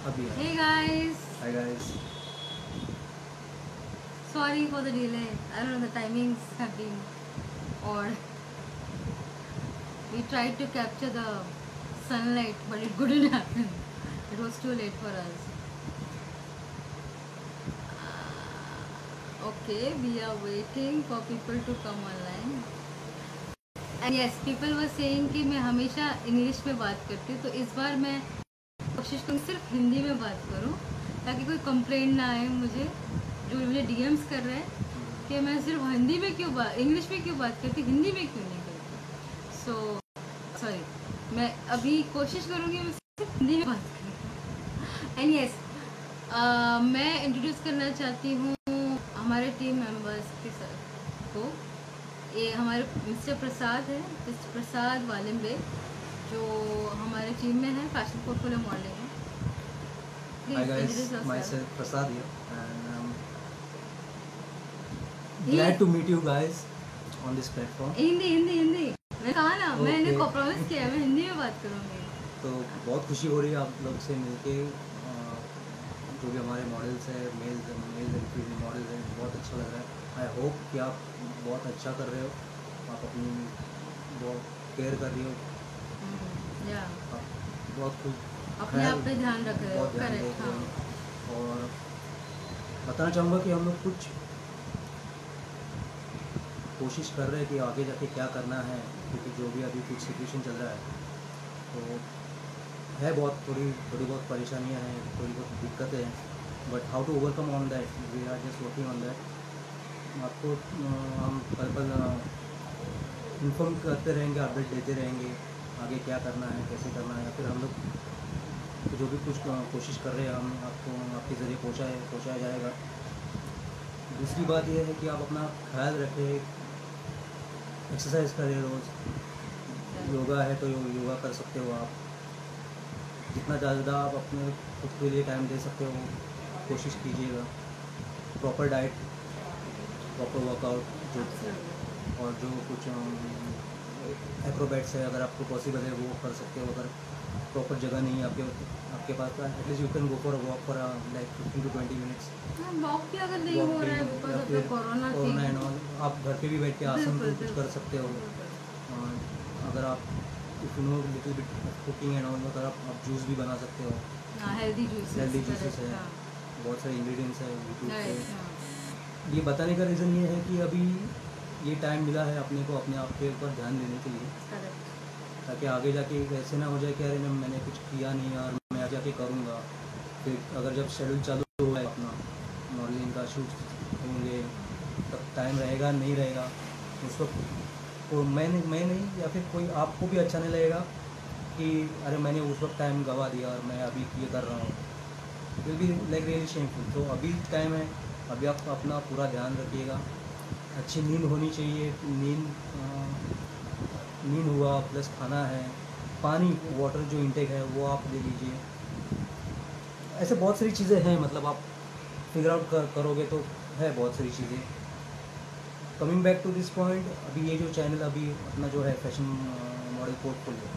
अभी है। Hey guys, Hi guys. sorry for the delay. I don't know, the timings have been odd. We tried to capture the sunlight, but it couldn't happen. It was too late for us. Okay, we are waiting for people to come online. And yes, people were saying कि मैं हमेशा English में बात करती हूँ, तो इस बार मैं कोशिश करूँ सिर्फ हिंदी में बात करूँ ताकि कोई कंप्लेंट ना आए मुझे, जो मुझे डीएम्स कर रहे हैं कि मैं सिर्फ हिंदी में क्यों इंग्लिश में क्यों बात करती, हिंदी में क्यों नहीं करती। सो सॉरी, मैं अभी कोशिश करूँगी मैं सिर्फ हिंदी में बात करूँ। एंड यस, मैं इंट्रोड्यूस करना चाहती हूँ हमारे टीम मेंबर्स के साथ को। ये हमारे मिस्टर प्रसाद है, मिस्टर प्रसाद वालिम्बे, जो हमारे टीम में है फैशन पोर्टफोलियो मॉडलिंग में। Hi guys, myself Prasad here, and glad to meet you guys on this platform. Hindi Hindi Hindi मैं कहा ना, मैंने Okay. को प्रॉमिस किया है मैं हिंदी में बात करूँगी। तो बहुत खुशी हो रही है आप लोग से मिलके। जो भी हमारे मॉडल्स हैं, मेल एंड फीमेल मॉडल्स हैं, बहुत अच्छा लग रहा है। आई होप कि आप बहुत अच्छा कर रहे हो, आप अपनी बहुत केयर कर रही हो, या आप बहुत खुद अपने आप पे ध्यान रख रहे हो। बहुत ध्यान करेक्ट, देते हाँ। हो। और बताना चाहूँगा कि हम लोग कुछ कोशिश कर रहे हैं कि आगे जाके क्या करना है, क्योंकि जो भी अभी कुछ सिचुएशन चल रहा है तो है, बहुत थोड़ी बहुत परेशानियां हैं, थोड़ी बहुत दिक्कतें हैं, but how to overcome on that, we are just working on that. आपको हम पल इन्फॉर्म करते रहेंगे, अपडेट देते रहेंगे आगे क्या करना है, कैसे करना है, या फिर हम लोग जो भी कुछ कोशिश कर रहे हैं हम आपको आपके ज़रिए पहुँचाया जाएगा। दूसरी बात यह है कि आप अपना ख्याल रखें, एक्सरसाइज करें रोज़, योगा है तो योगा कर सकते हो आप, जितना ज़्यादा आप अपने खुद के लिए टाइम दे सकते हो कोशिश कीजिएगा। प्रॉपर डाइट, प्रॉपर वर्कआउट, जो और जो कुछ एक्रोबैट्स है अगर आपको पॉसिबल है वो कर सकते हो। अगर प्रॉपर जगह नहीं है आपके पास तो at least you can go for a walk for like 15 to 20 minutes. Walk भी अगर नहीं हो रहा है because of the corona and all, आप घर पे भी बैठ के आसन कुछ कर सकते हो। अगर आप if you know little bit cooking and all, अगर आप जूस भी बना सकते हो, हेल्दी जूसेस है, बहुत सारे इंग्रेडिएंट्स हैं यूट्यूब पे। हाँ। ये बताने का रीज़न ये है कि अभी ये टाइम मिला है अपने को अपने आप के ऊपर ध्यान देने के लिए, ताकि आगे जाके ऐसे ना हो जाए कि अरे मैंने कुछ किया नहीं यार, मैं आगे जाके करूँगा। फिर अगर जब शेड्यूल चालू हुआ है अपना मॉडलिंग का, शूट होंगे, तब टाइम रहेगा नहीं रहेगा, उस वक्त तो मैं नहीं या फिर कोई आपको भी अच्छा नहीं लगेगा कि अरे मैंने उस वक्त टाइम गवा दिया और मैं अभी ये कर रहा हूँ, will be like really shameful. तो अभी टाइम है, अभी आप अपना पूरा ध्यान रखिएगा। अच्छी नींद होनी चाहिए, नींद हुआ प्लस खाना है, पानी वाटर जो इंटेक है वो आप ले लीजिए। ऐसे बहुत सारी चीज़ें हैं, मतलब आप फिगर आउट करोगे तो है बहुत सारी चीज़ें। Coming back to this point, अभी ये जो चैनल अभी अपना जो है फैशन मॉडल पोर्टफोलियो,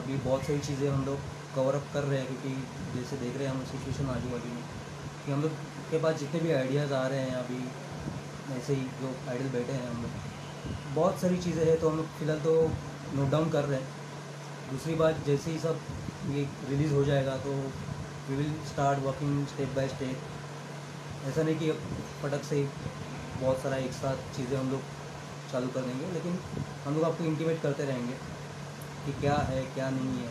अभी बहुत सारी चीज़ें हम लोग कवर अप कर रहे हैं, क्योंकि जैसे देख रहे हैं हम सिचुएशन आजू बाजू में कि हम लोग के पास जितने भी आइडियाज़ आ रहे हैं अभी, ऐसे ही जो आइडल बैठे हैं हम लोग, बहुत सारी चीज़ें हैं तो हम लोग फ़िलहाल तो नोट डाउन कर रहे हैं। दूसरी बात, जैसे ही सब ये रिलीज़ हो जाएगा तो we will start working step by step. ऐसा नहीं कि फटक से बहुत सारा एक साथ चीज़ें हम लोग चालू कर देंगे, लेकिन हम लोग आपको इंटीमेट करते रहेंगे कि क्या है क्या नहीं है।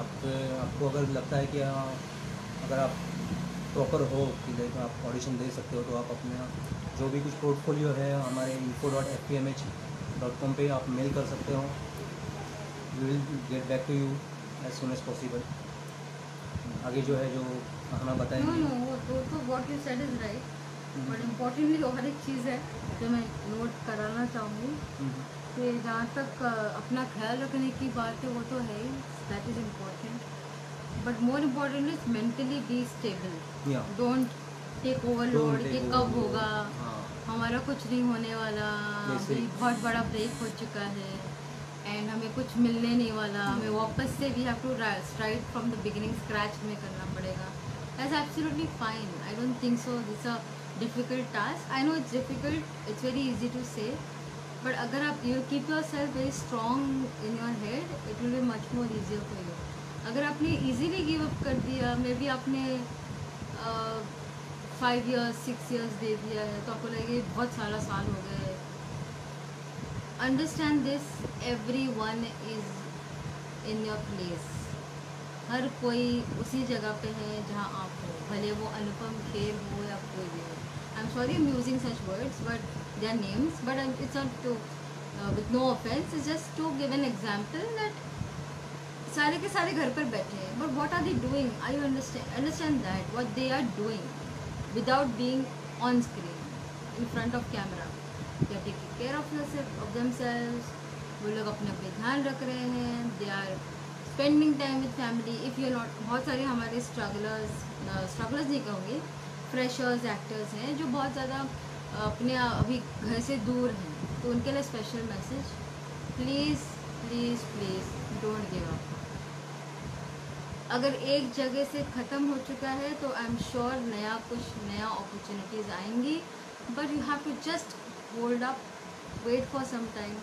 आपको अगर लगता है कि अगर आप प्रॉपर हो कि लाइक आप ऑडिशन दे सकते हो, तो आप अपना जो भी कुछ पोर्टफोलियो है हमारे info.fpmh.com पे आप मेल कर सकते हो। We will get back to you as soon as possible. आगे जो है जो हमें बताएंगे। वो तो what you said is right, but importantly और एक चीज़ है जो मैं नोट कराना चाहूँगी कि जहाँ तक अपना ख्याल रखने की बात है वो तो है ही, that is important, but more important is mentally be stable. Don't take overload, ये कब होगा, हमारा कुछ नहीं होने वाला, अभी बहुत बड़ा ब्रेक हो चुका है, एंड हमें कुछ मिलने नहीं वाला, हमें वापस से we have to start from the beginning, scratch में करना पड़ेगा। That's absolutely fine, I don't think so this a difficult task. I know it's difficult, it's very easy to say, but अगर आप you keep yourself very strong in your head, it will be much more easier for you. अगर आपने easily give up कर दिया, may be आपने 5 years 6 years दे दिया है, तो आपको लगे बहुत सारा साल हो गए। Understand this, every one is in your place. हर कोई उसी जगह पे है जहाँ आप हो, भले वो अनुपम खेर हो या कोई भी हो। I am sorry I am using such words, but they are names, but it's not to with no offense, it's just to give an example that सारे के सारे घर पर बैठे हैं, but what are they doing? I understand that what they are doing without being on screen in front of camera. They are taking care of themselves, वो लोग अपने पे ध्यान रख रहे हैं, they are spending time with family. If you not, बहुत सारे हमारे स्ट्रगलर्स नहीं कहूँगी, फ्रेशर्स एक्टर्स हैं जो बहुत ज़्यादा अपने अभी घर से दूर हैं, तो उनके लिए special message, please please please don't give up. अगर एक जगह से ख़त्म हो चुका है तो आई एम श्योर नया अपॉर्चुनिटीज़ आएंगी, but you have to just hold up, wait for some time,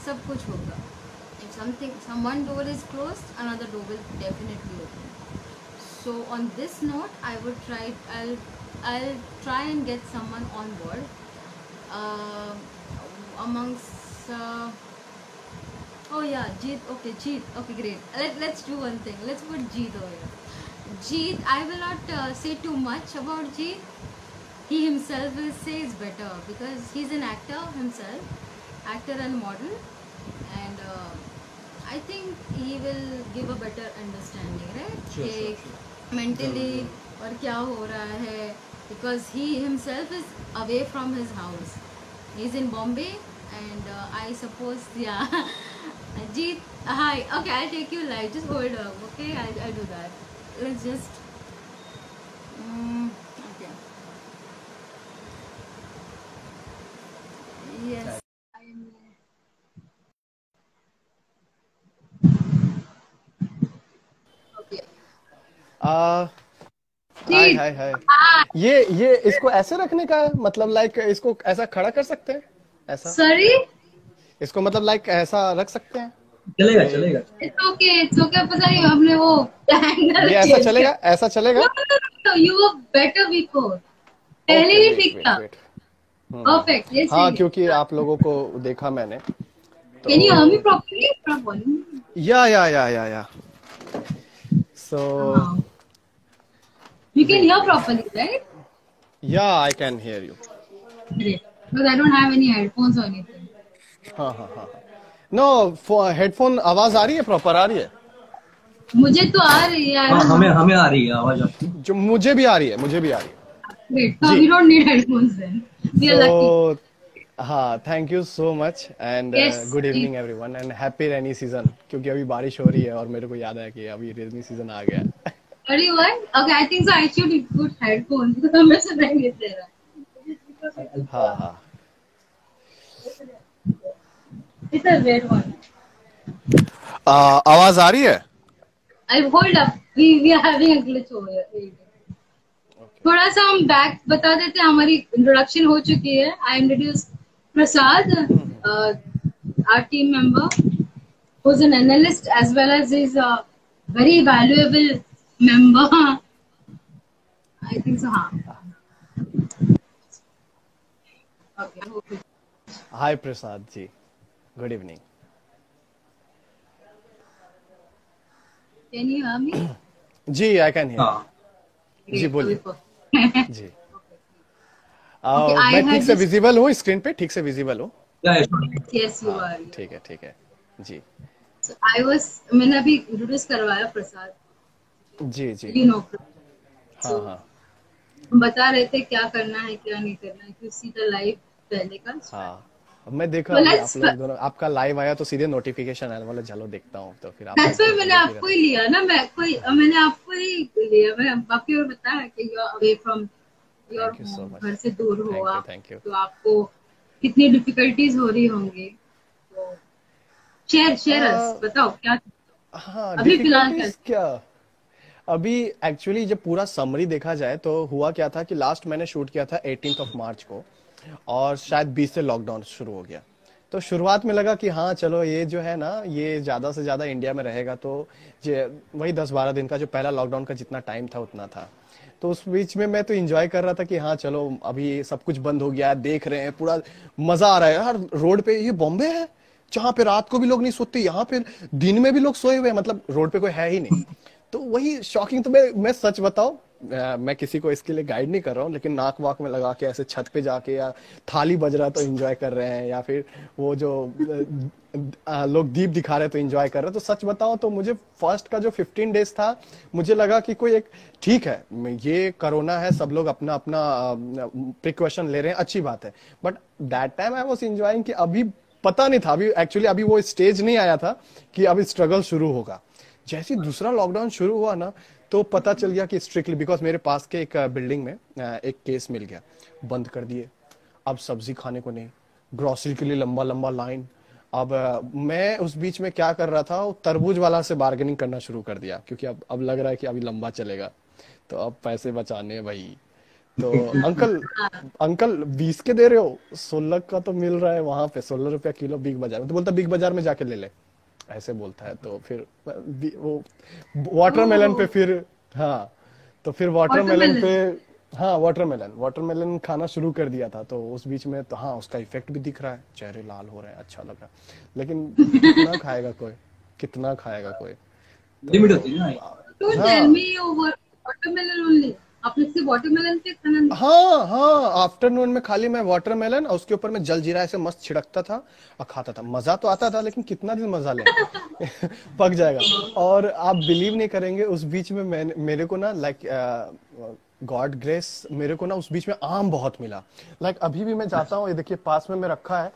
सब कुछ होगा। If one door is closed, another door will definitely open. So on this note, I'll try and get someone on board amongst oh yeah, Jeet. Okay, great. Let's do one thing, let's put Jeet over here. Jeet, I will not say too much about Jeet. He himself will say is better because he's an actor himself, actor and model, and I think he will give a better understanding, right? sure. Mentally और क्या हो रहा है, because he himself is away from his house. He's in Bombay, and I suppose, yeah. Jeet, hi. Okay, I'll take you live. Just hold up, okay? I'll do that. Let's just. Okay. Yes. Okay. हाय हाय हाय। ये इसको ऐसे रखने का है, मतलब like इसको ऐसा खड़ा कर सकते हैं, ऐसा Sorry. इसको मतलब लाइक ऐसा रख सकते हैं? चलेगा। It's okay. पता नहीं हमने वो angle ये ऐसा change चलेगा, ऐसा चलेगा? No, you were better before. पहले भी ठीक था. Perfect. Yes. हाँ, क्योंकि आप लोगों को देखा मैंने। Can you hear me properly? From volume. या so You can hear properly, right? yeah, I can hear you. Great. Because I don't have any headphones or anything. हाँ नो, हेडफोन आवाज आ रही है, प्रॉपर आ रही है? मुझे तो आ रही है। हाँ, हमें आ रही है आवाज आपकी। जो मुझे भी आ रही है। Great. So we don't need headphones then. We are lucky. हाँ, thank you so much and good evening everyone and happy rainy season, क्योंकि अभी बारिश हो रही है और मेरे को याद है कि अभी रेनी सीजन आ गया है। Everyone? Okay, I think so. I should put headphones because हमें सुनाई नहीं दे रहा। हाँ It's a weird one. आवाज आ रही है? I hold up. We are having a glitch over here. थोड़ा सा हम बैक बता देते हैं, हमारी इंट्रोडक्शन हो चुकी है। I introduced Prasad, our team member, who's an analyst as well as is a very valuable member. I think so. Okay. Hi Prasad ji, good evening. Can you hear me? Ji, I can hear. जी बोलिए। जी मैं ठीक से visible हूँ screen पे? ठीक से visible हूँ? Yes, you are. ठीक है जी। So I was, मैंने अभी इंट्रोड्यूस करवाया प्रसाद। जी You know. हाँ हम बता रहे थे क्या करना है क्या नहीं करना है, क्योंकि सीधा लाइव पहले का। हाँ, मैं देखा आप लोग दोनों, आपका लाइव आया तो सीधे नोटिफिकेशन आया, बोले चलो देखता हूँ, तो फिर मैंने आपको ही लिया ना, मैंने आपको ही लिया। मैं बाकी और बताया कि you are away from your home, घर से दूर हो आप, तो आपको कितनी डिफिकल्टीज हो रही होंगी, तो शेयर अस, बताओ क्या हाँ अभी फिलहाल डिफिकल्टीज क्या। अभी एक्चुअली जब पूरा समरी देखा जाए तो हुआ क्या था कि लास्ट मैंने शूट किया था 18th ऑफ मार्च को, और शायद 20 से लॉकडाउन शुरू हो गया। तो शुरुआत में लगा कि हाँ चलो ये जो है ना ये ज्यादा से ज्यादा इंडिया में रहेगा, तो वही 10-12 दिन का जो पहला लॉकडाउन का जितना टाइम था उतना था। तो उस बीच में मैं तो एंजॉय कर रहा था कि हाँ चलो अभी सब कुछ बंद हो गया है, देख रहे हैं, पूरा मजा आ रहा है यार। रोड पे ये बॉम्बे है जहाँ पे रात को भी लोग नहीं सोते, यहाँ पे दिन में भी लोग सोए हुए हैं, मतलब रोड पे कोई है ही नहीं। तो वही शॉकिंग। तो मैं सच बताऊं, मैं किसी को इसके लिए गाइड नहीं कर रहा हूँ, लेकिन नाक वाक में लगा के ऐसे छत पे जाके, या थाली बज रहा तो एंजॉय कर रहे हैं, या फिर वो जो लोग दीप दिखा रहे हैं तो एंजॉय कर रहे हैं। तो सच बताऊं तो मुझे फर्स्ट का जो 15 डेज था, मुझे लगा कि कोई एक ठीक है, ये कोरोना है, सब लोग अपना अपना प्रिकॉशन ले रहे हैं, अच्छी बात है। But that time I was enjoying कि अभी पता नहीं था, अभी एक्चुअली अभी वो स्टेज नहीं आया था कि अभी स्ट्रगल शुरू होगा। जैसे ही दूसरा लॉकडाउन शुरू हुआ ना, तो पता चल गया कि स्ट्रिक्टली, बिकॉज मेरे पास के एक बिल्डिंग में एक केस मिल गया, बंद कर दिए। अब सब्जी खाने को नहीं, ग्रोसरी के लिए लंबा लंबा लाइन। अब मैं उस बीच में क्या कर रहा था, तरबूज वाला से बार्गेनिंग करना शुरू कर दिया, क्योंकि अब लग रहा है कि अभी लंबा चलेगा, तो अब पैसे बचाने हैं भाई। तो अंकल अंकल 20 के दे रहे हो, 16 का तो मिल रहा है वहां पे, 16 रुपया किलो बिग बाजार में। तो बोलता बिग बाजार में जाके ले ले, ऐसे बोलता है। तो फिर वो वाटरमेलन पे फिर, हाँ तो फिर वाटरमेलन पे, हाँ वाटरमेलन वाटरमेलन खाना शुरू कर दिया था। तो उस बीच में तो हाँ उसका इफेक्ट भी दिख रहा है, चेहरे लाल हो रहे हैं, अच्छा लग रहा है। लेकिन कितना खाएगा कोई, कितना खाएगा कोई। लिमिट होती है ना। तो टेल मी वाटरमेलन ओनली, आपने सिर्फ वाटरमेलन पे खाना? हाँ हाँ, आफ्टरनून में खाली मैं वाटरमेलन और उसके ऊपर में जल जीरा ऐसे मस्त छिड़कता था और खाता था। मजा तो आता था, लेकिन कितना दिन मजा ले पक जाएगा। और आप बिलीव नहीं करेंगे, उस बीच में मेरे को ना लाइक गॉड ग्रेस, मेरे को ना उस बीच में आम बहुत मिला। लाइक अभी भी मैं जाता हूँ, ये देखिए पास में मैं रखा है,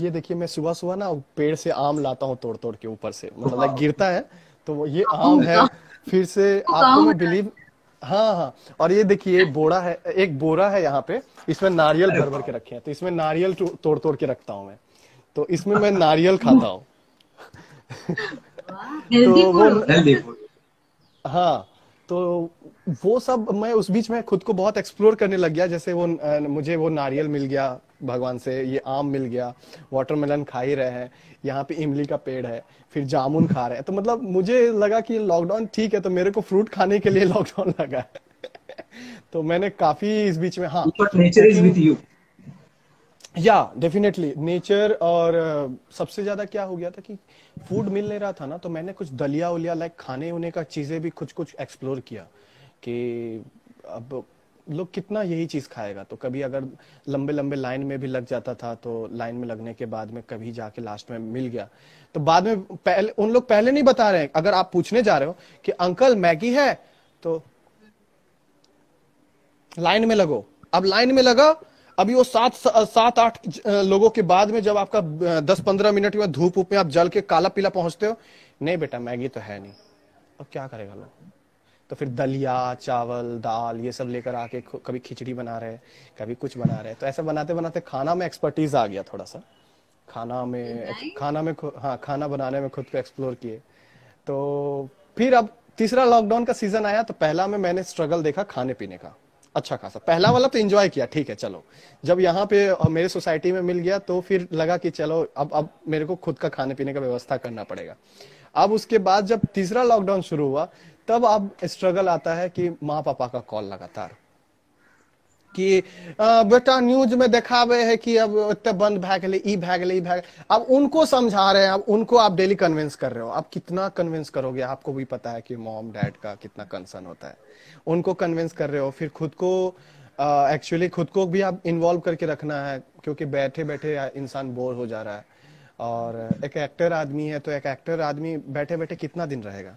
ये देखिए मैं सुबह सुबह ना पेड़ से आम लाता हूँ तोड़ तोड़ के, ऊपर से मतलब लाइक गिरता है तो ये आम है। फिर से आपको मैं बिलीव, हाँ हाँ, और ये देखिए बोरा है, एक बोरा है यहाँ पे, इसमें नारियल भर भर के रखे हैं, तो इसमें नारियल तोड़ तोड़ के रखता हूँ मैं, तो इसमें मैं नारियल खाता हूँ। तो वो, हाँ तो वो सब मैं उस बीच में खुद को बहुत एक्सप्लोर करने लग गया। जैसे वो मुझे वो नारियल मिल गया भगवान से, ये आम मिल गया, वाटरमेलन खा ही रहे हैं, यहाँ पे इमली का पेड़ है, फिर जामुन खा रहे हैं। तो मतलब मुझे लगा कि लॉकडाउन ठीक है, तो मेरे को फ्रूट खाने के लिए लॉकडाउन लगा है। तो मैंने काफी इस बीच में, हाँ नेचर इज विद यू, या डेफिनेटली नेचर। और सबसे ज्यादा क्या हो गया था कि फूड मिल नहीं रहा था ना, तो मैंने कुछ दलिया उलिया लाइक खाने होने का चीजें भी कुछ कुछ एक्सप्लोर किया कि अब लोग कितना यही चीज खाएगा। तो कभी अगर लंबे लंबे लाइन में भी लग जाता था, तो लाइन में लगने के बाद में कभी जाके लास्ट में मिल गया, तो बाद में पहले उन लोग पहले नहीं बता रहे हैं। अगर आप पूछने जा रहे हो कि अंकल मैगी है, तो लाइन में लगो। अब लाइन में लगा, अभी वो 7-8 लोगों के बाद में जब आपका 10-15 मिनट में धूप में आप जल के काला पीला पहुंचते हो, नहीं बेटा मैगी तो है नहीं। अब क्या करेगा लोग, तो फिर दलिया चावल दाल ये सब लेकर आके कभी खिचड़ी बना रहे, कभी कुछ बना रहे। तो ऐसा बनाते बनाते खाना में एक्सपर्टीज आ गया थोड़ा सा, खाना में हाँ खाना बनाने में खुद को एक्सप्लोर किए। तो फिर अब तीसरा लॉकडाउन का सीजन आया, तो पहला में मैंने स्ट्रगल देखा खाने पीने का अच्छा खासा। पहला वाला तो एंजॉय किया, ठीक है चलो। जब यहाँ पे मेरे सोसाइटी में मिल गया, तो फिर लगा कि चलो अब मेरे को खुद का खाने पीने का व्यवस्था करना पड़ेगा। अब उसके बाद जब तीसरा लॉकडाउन शुरू हुआ, तब अब स्ट्रगल आता है कि माँ पापा का कॉल लगातार कि बेटा न्यूज में दिखावे है कि अब इतने बंद भै गेलै, ई भै गेलै, ई भै गेलै। अब उनको समझा रहे हैं, अब उनको आप डेली कन्विंस कर रहे हो। अब कितना कन्विंस करोगे, आपको भी पता है कि मॉम डैड का कितना कंसर्न होता है, उनको कन्विंस कर रहे हो। फिर खुद को एक्चुअली खुद को भी आप इन्वॉल्व करके रखना है, क्योंकि बैठे बैठे इंसान बोर हो जा रहा है। और एक एक्टर आदमी है, तो एक एक्टर आदमी बैठे बैठे कितना दिन रहेगा।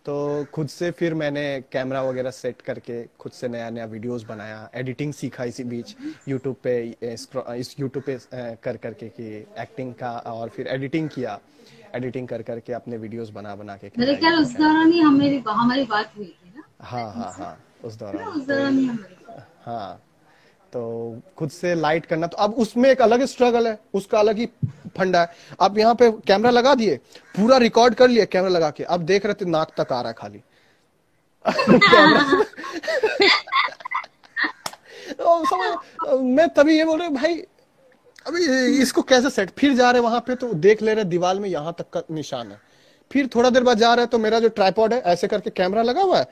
तो खुद से फिर मैंने कैमरा वगैरह सेट करके खुद से नया नया वीडियोस बनाया, एडिटिंग सीखा इसी बीच यूट्यूब पे, इस यूट्यूब पे कर करके कि एक्टिंग का, और फिर एडिटिंग किया, एडिटिंग कर करके अपने वीडियोस बना बना के। मेरे ख्याल उस दौरान ही हमारी बात हुई थी ना। हाँ हाँ हाँ उस दौरान ही हाँ। तो खुद से लाइट करना, तो अब उसमें एक अलग स्ट्रगल है, उसका अलग ही फंडा है। आप यहाँ पे कैमरा लगा दिए, पूरा रिकॉर्ड कर लिया कैमरा लगा के, अब देख रहे थे नाक तक आ रहा है खाली कैमरा मैं तभी ये बोल रहा भाई अभी इसको कैसे सेट, फिर जा रहे वहां पे तो देख ले रहे दीवार में यहाँ तक का निशान है, फिर थोड़ा देर बाद जा रहा है तो मेरा जो ट्राइपॉड है ऐसे करके कैमरा लगा हुआ है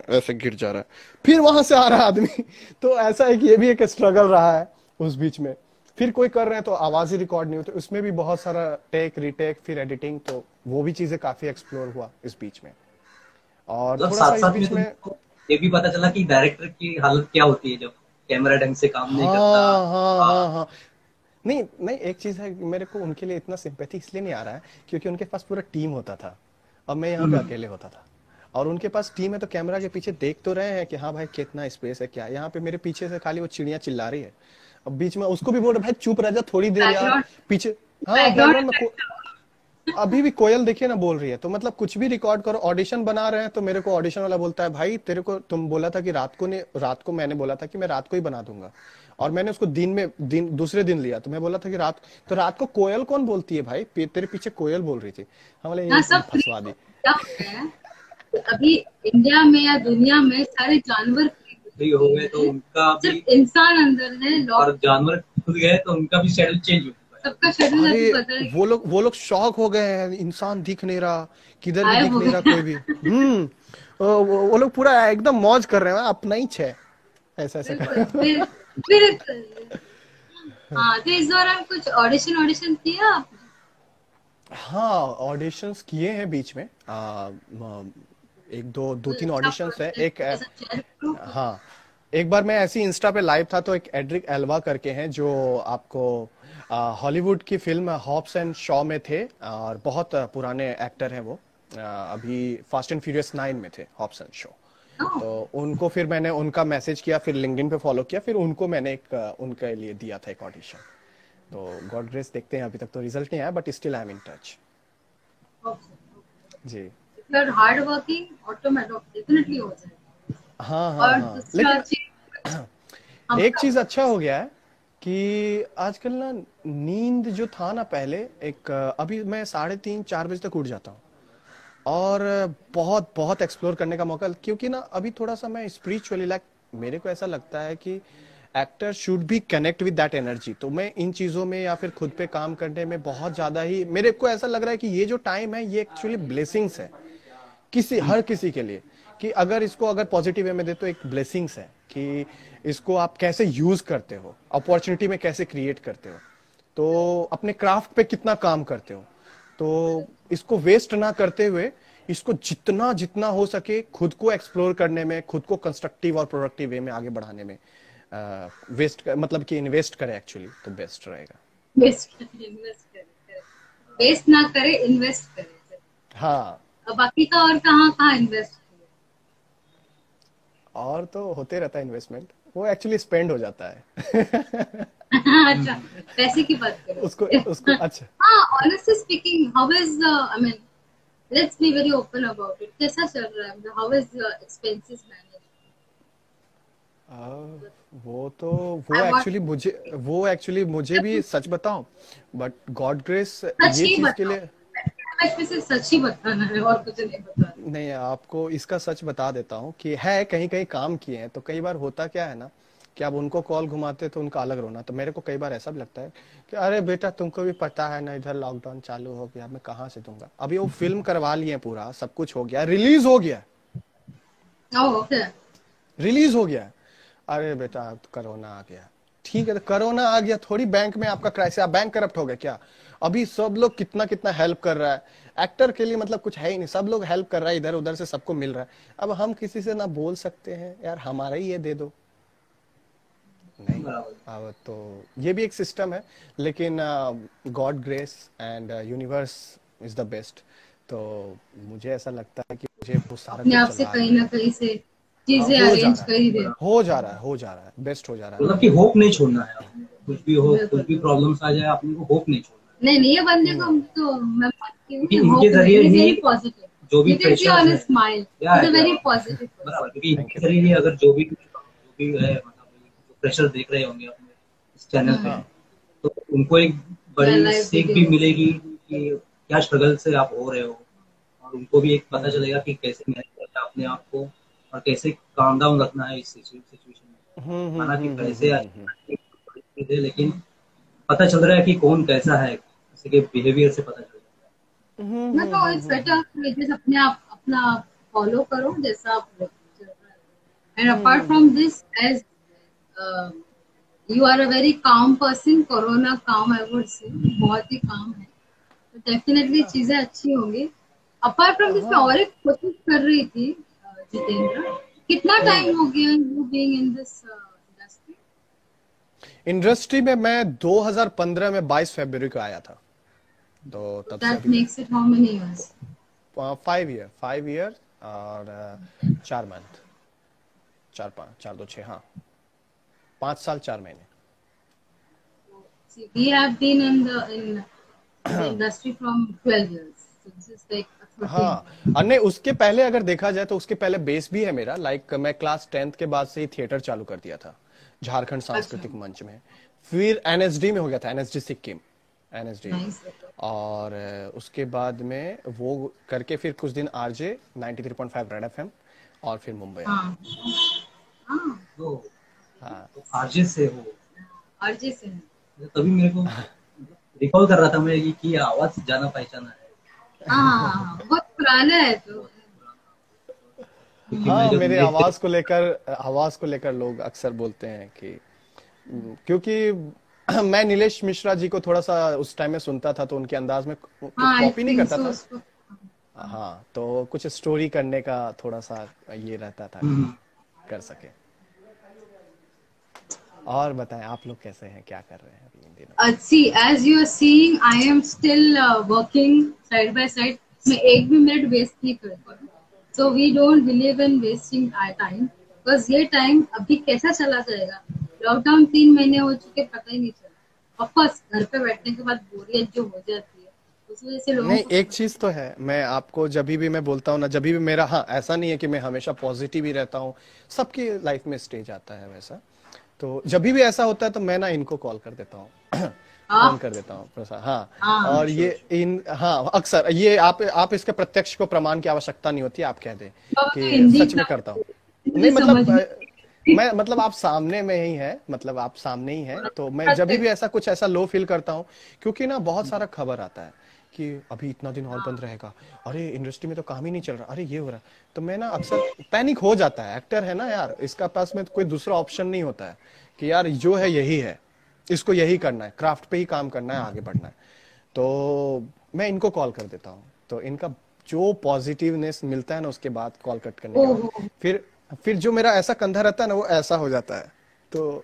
ऐसे गिर जा रहा है, फिर वहां से आ रहा है आदमी तो ऐसा है कि ये भी एक स्ट्रगल रहा है उस बीच में। फिर कोई कर रहे हैं तो आवाज ही रिकॉर्ड नहीं होती, उसमें भी बहुत सारा टेक रिटेक फिर एडिटिंग, तो वो भी चीजें काफी एक्सप्लोर हुआ इस बीच में। और मतलब थोड़ा सा साथ इस साथ बीच में ये भी पता चला कि डायरेक्टर की हालत क्या होती है जब कैमरा ढंग से काम नहीं करता। हाँ नहीं नहीं, एक चीज है मेरे को उनके लिए इतना सिंपैथी इसलिए नहीं आ रहा है क्योंकि उनके पास पूरा टीम होता था और मैं यहाँ पे अकेले होता था, और उनके पास टीम है तो कैमरा के पीछे देख तो रहे हैं कि हाँ भाई कितना स्पेस है क्या, यहाँ पे मेरे पीछे से खाली वो चिड़िया चिल्ला रही है, अब बीच में उसको भी बोल रहे भाई चुप रह जा थोड़ी देर यार पीछे। हाँ बैकग्राउंड में अभी भी कोयल देखिए ना बोल रही है, तो मतलब कुछ भी रिकॉर्ड करो, ऑडिशन बना रहे हैं तो मेरे को ऑडिशन वाला बोलता है भाई तेरे को तुम बोला था कि रात को मैंने बोला था कि मैं रात को ही बना दूंगा, और मैंने उसको दूसरे दिन लिया, तो मैं बोला था कि रात को कोयल कौन बोलती है भाई, तेरे पीछे कोयल बोल रही थी, हमारे ये फंसवा दी। अभी इंडिया में या दुनिया में सारे जानवर फ्री हो गए तो उनका भी, इंसान अंदर है और जानवर खुद गए तो उनका भी शेड्यूल चेंज हो गया, सबका शेड्यूल अभी बदल गया। वो लोग शॉक हो गए हैं, इंसान दिख नहीं रहा, किधर भी दिख नहीं रहा कोई भी। वो लोग पूरा एकदम मौज कर रहे हैं, अपना ही छे ऐसा फिर हाँ, तो इस दौरान कुछ ऑडिशन किया आपने? हाँ ऑडिशंस किए हैं बीच में, एक दो तीन ऑडिशंस है। एक हाँ एक बार मैं ऐसी इंस्टा पे लाइव था तो एक एड्रिक एल्वा करके हैं जो आपको हॉलीवुड की फिल्म हॉब्स एंड शॉ में थे, और बहुत पुराने एक्टर हैं वो, अभी फास्ट एंड फ्यूरियस 9 में थे हॉब्स एंड शॉ, तो उनको फिर मैंने उनका मैसेज किया, फिर लिंक्डइन पे फॉलो किया, फिर उनको मैंने उनके लिए दिया था एक ऑडिशन, तो गॉड ग्रेस देखते हैं, अभी तक तो रिजल्ट नहीं आया but still I am in touch जी। हार्ड वर्किंग ऑटोमेटिक डेफिनेटली हो जाएगा। हाँ लेकिन एक चीज अच्छा हो गया है कि आजकल ना नींद जो था ना पहले, एक अभी मैं 3:30-4 बजे तक उठ जाता हूँ, और बहुत बहुत एक्सप्लोर करने का मौका, क्योंकि ना अभी थोड़ा सा मैं स्पिरिचुअली मेरे को ऐसा लगता है कि actor should be connect with that energy, तो मैं इन चीजों में या फिर खुद पे काम करने में बहुत ज्यादा ही, मेरे को ऐसा लग रहा है कि ये जो टाइम है ये एक्चुअली ब्लेसिंग्स है हर किसी के लिए, कि अगर इसको पॉजिटिव वे में दे तो एक ब्लेसिंग्स है कि इसको आप कैसे यूज करते हो, अपॉर्चुनिटी में कैसे क्रिएट करते हो, तो अपने क्राफ्ट पे कितना काम करते हो, तो इसको वेस्ट ना करते हुए इसको जितना हो सके खुद को एक्सप्लोर करने में, खुद को कंस्ट्रक्टिव और प्रोडक्टिव वे में आगे बढ़ाने में मतलब कि इन्वेस्ट करे एक्चुअली, तो बेस्ट रहेगा। वेस्ट ना करे, इन्वेस्ट करे। हाँ बाकी का और कहाँ इन्वेस्ट, और तो होते रहता है इन्वेस्टमेंट, वो एक्चुअली स्पेंड हो जाता है अच्छा पैसे की बात करें उसको अच्छा हाँ, honestly speaking how is I mean let's be very open about it, कैसा चल रहा है, हाउ इज एक्सपेंसेस मैनेज? वो एक्चुअली मुझे भी सच बताऊं, बट गॉड ग्रेस ये चीज के लिए सच ही बताना है और कुछ नहीं बताना। नहीं, आपको इसका सच बता देता हूँ कि है कहीं काम किए हैं, तो कई बार होता क्या है ना कि आप उनको कॉल घुमाते तो उनका अलग रोना, तो मेरे को कई बार ऐसा भी लगता है कि अरे बेटा तुमको भी पता है ना इधर लॉकडाउन चालू हो गया, मैं कहाँ से दूंगा, अभी वो फिल्म करवा लिए पूरा सब कुछ हो गया, रिलीज हो गया रिलीज हो गया, अरे बेटा कोरोना आ गया, ठीक है तो कोरोना आ गया, थोड़ी बैंक में आपका क्राइसिस, बैंक करप्ट हो गया क्या? अभी सब लोग कितना हेल्प कर रहा है, एक्टर के लिए मतलब कुछ है ही नहीं, सब लोग हेल्प कर रहा है, इधर उधर से सबको मिल रहा है, अब हम किसी से ना बोल सकते हैं यार हमारा ही ये दे दो, नहीं, अब तो ये भी एक सिस्टम है, लेकिन God grace and universe is the best, तो मुझे ऐसा लगता है कि मुझे वो सारा आपसे कहीं ना कहीं से चीजें अरेंज कर ही दे, हो जा रहा है, बेस्ट हो जा रहा है, मतलब कि होप नहीं छोड़ना है, कुछ भी हो, कुछ भी प्रॉब्लम्स आ जाए अपने को होप नहीं छोड़ना। नहीं ये बंदे को तो मैं मानती हूं कि इनके जरिए ही पॉजिटिव, जो भी प्रेशर है स्माइल इज वेरी पॉजिटिव, बराबर, क्योंकि इनके जरिए अगर जो भी है मतलब प्रेशर देख रहे होंगे अपने इस चैनल पे, तो उनको एक या बड़ी लाइव सीख भी वीडियोस। मिलेगी कि क्या स्ट्रगल से आप हो रहे हो, और उनको भी एक पता चलेगा कि कैसे मैनेज करना है अपने आप को, और कैसे काम डाउन रखना है इस सिचुएशन में। माना कि पैसे बड़ी चीज है, लेकिन पता चल रहा है कि कौन कैसा है, किसी के बिहेवियर से पता चल रहा ना तो इट्स बेटर जैसे अपने आप अपना फॉलो करो जैसा आप चल रहा है। And apart from this as you are a very calm person, corona calm I would say बहुत ही काम है, तो डेफिनेटली चीजें अच्छी होंगी। अपार्ट फ्रॉम दिस मैं और एक कोशिश कर रही थी जितेंद्र, कितना टाइम हो गया you being in this industry? Industry में मैं 2015 में 22 फरवरी को आया था, तो तब से दैट अभी तक makes it how many years? 5 year और 4 मंथ, 4 5 4 2 6, हाँ 5 साल 4 महीने। See, we have been in the industry from 12 years. So this is like a 13. हाँ, और नहीं उसके पहले अगर देखा जाए तो उसके पहले बेस भी है मेरा, लाइक मैं क्लास 10th के बाद से ही थिएटर चालू कर दिया था झारखंड अच्छा, सांस्कृतिक मंच में। फिर एनएसडी में हो गया था, एनएसडी सिक्किम, एनएसडी। nice. और उसके बाद में वो करके फिर कुछ दिन आरजे 93.5 रेड एफएम, और फिर मुंबई आ गया। हाँ हाँ, है। तो हाँ आरजे से हो, आरजे से है। तभी मेरे को रिकॉल कर रहा था मैं कि ये आवाज जाना पहचाना है, हाँ, बहुत पुराना है तो। क्योंकि मैं हाँ, जब मेरे नेट आवाज को लेकर लोग अक्सर बोलते हैं कि क्योंकि मैं नीलेश मिश्रा जी को थोड़ा सा उस टाइम में सुनता था, तो उनके अंदाज में हाँ, आई कॉपी नहीं थिंक करता सो था। उसको। हाँ, तो कुछ स्टोरी करने का थोड़ा सा ये रहता था कि कर सके। और बताएं आप लोग कैसे हैं, क्या कर रहे हैं अभी इन दिनों? See, as you are seeing, I am still working side by side. मैं एक भी मिनट वेस्ट नहीं कर पा रही। So we don't believe in wasting our time, because ये टाइम अभी कैसा चला जाएगा। लॉकडाउन 3 महीने हो चुके, पता ही नहीं चला। ऑफ कोर्स घर पे बैठने के बाद बोरियत जो हो जाती है, उस वजह से लोगों नहीं, को एक चीज तो है, मैं आपको जब भी मैं बोलता हूँ ना, जब भी मेरा, हाँ ऐसा नहीं है कि मैं हमेशा पॉजिटिव ही रहता हूँ, सबकी लाइफ में स्टेज आता है वैसा। तो जब भी ऐसा होता है तो मैं ना इनको कॉल कर देता हूँ फोन कर देता हूँ थोड़ा सा, हाँ। हाँ, और ये इन, हाँ अक्सर ये आप इसके प्रत्यक्ष को प्रमाण की आवश्यकता नहीं होती, आप कह दें बाबा तो कि हिंदी सच में का करता हूँ। मुझे नहीं समझ मतलब नहीं। मैं मतलब आप सामने में ही है, मतलब आप सामने ही है, तो मैं जब भी ऐसा कुछ ऐसा लो फील करता हूँ, क्योंकि ना बहुत सारा खबर आता है कि अभी इतना दिन और बंद रहेगा, अरे इंडस्ट्री में तो काम ही नहीं चल रहा, अरे ये हो रहा है, तो मैं ना अक्सर पैनिक हो जाता है। एक्टर है ना यार, इसका पास में कोई दूसरा ऑप्शन नहीं होता है कि यार जो है यही है, इसको यही करना है, क्राफ्ट पे ही काम करना है, आगे बढ़ना है। तो मैं इनको कॉल कर देता हूँ, तो इनका जो पॉजिटिवनेस मिलता है ना उसके बाद कॉल कट करने के बाद, ओहो, फिर जो मेरा ऐसा कंधा रहता है ना वो ऐसा हो जाता है। तो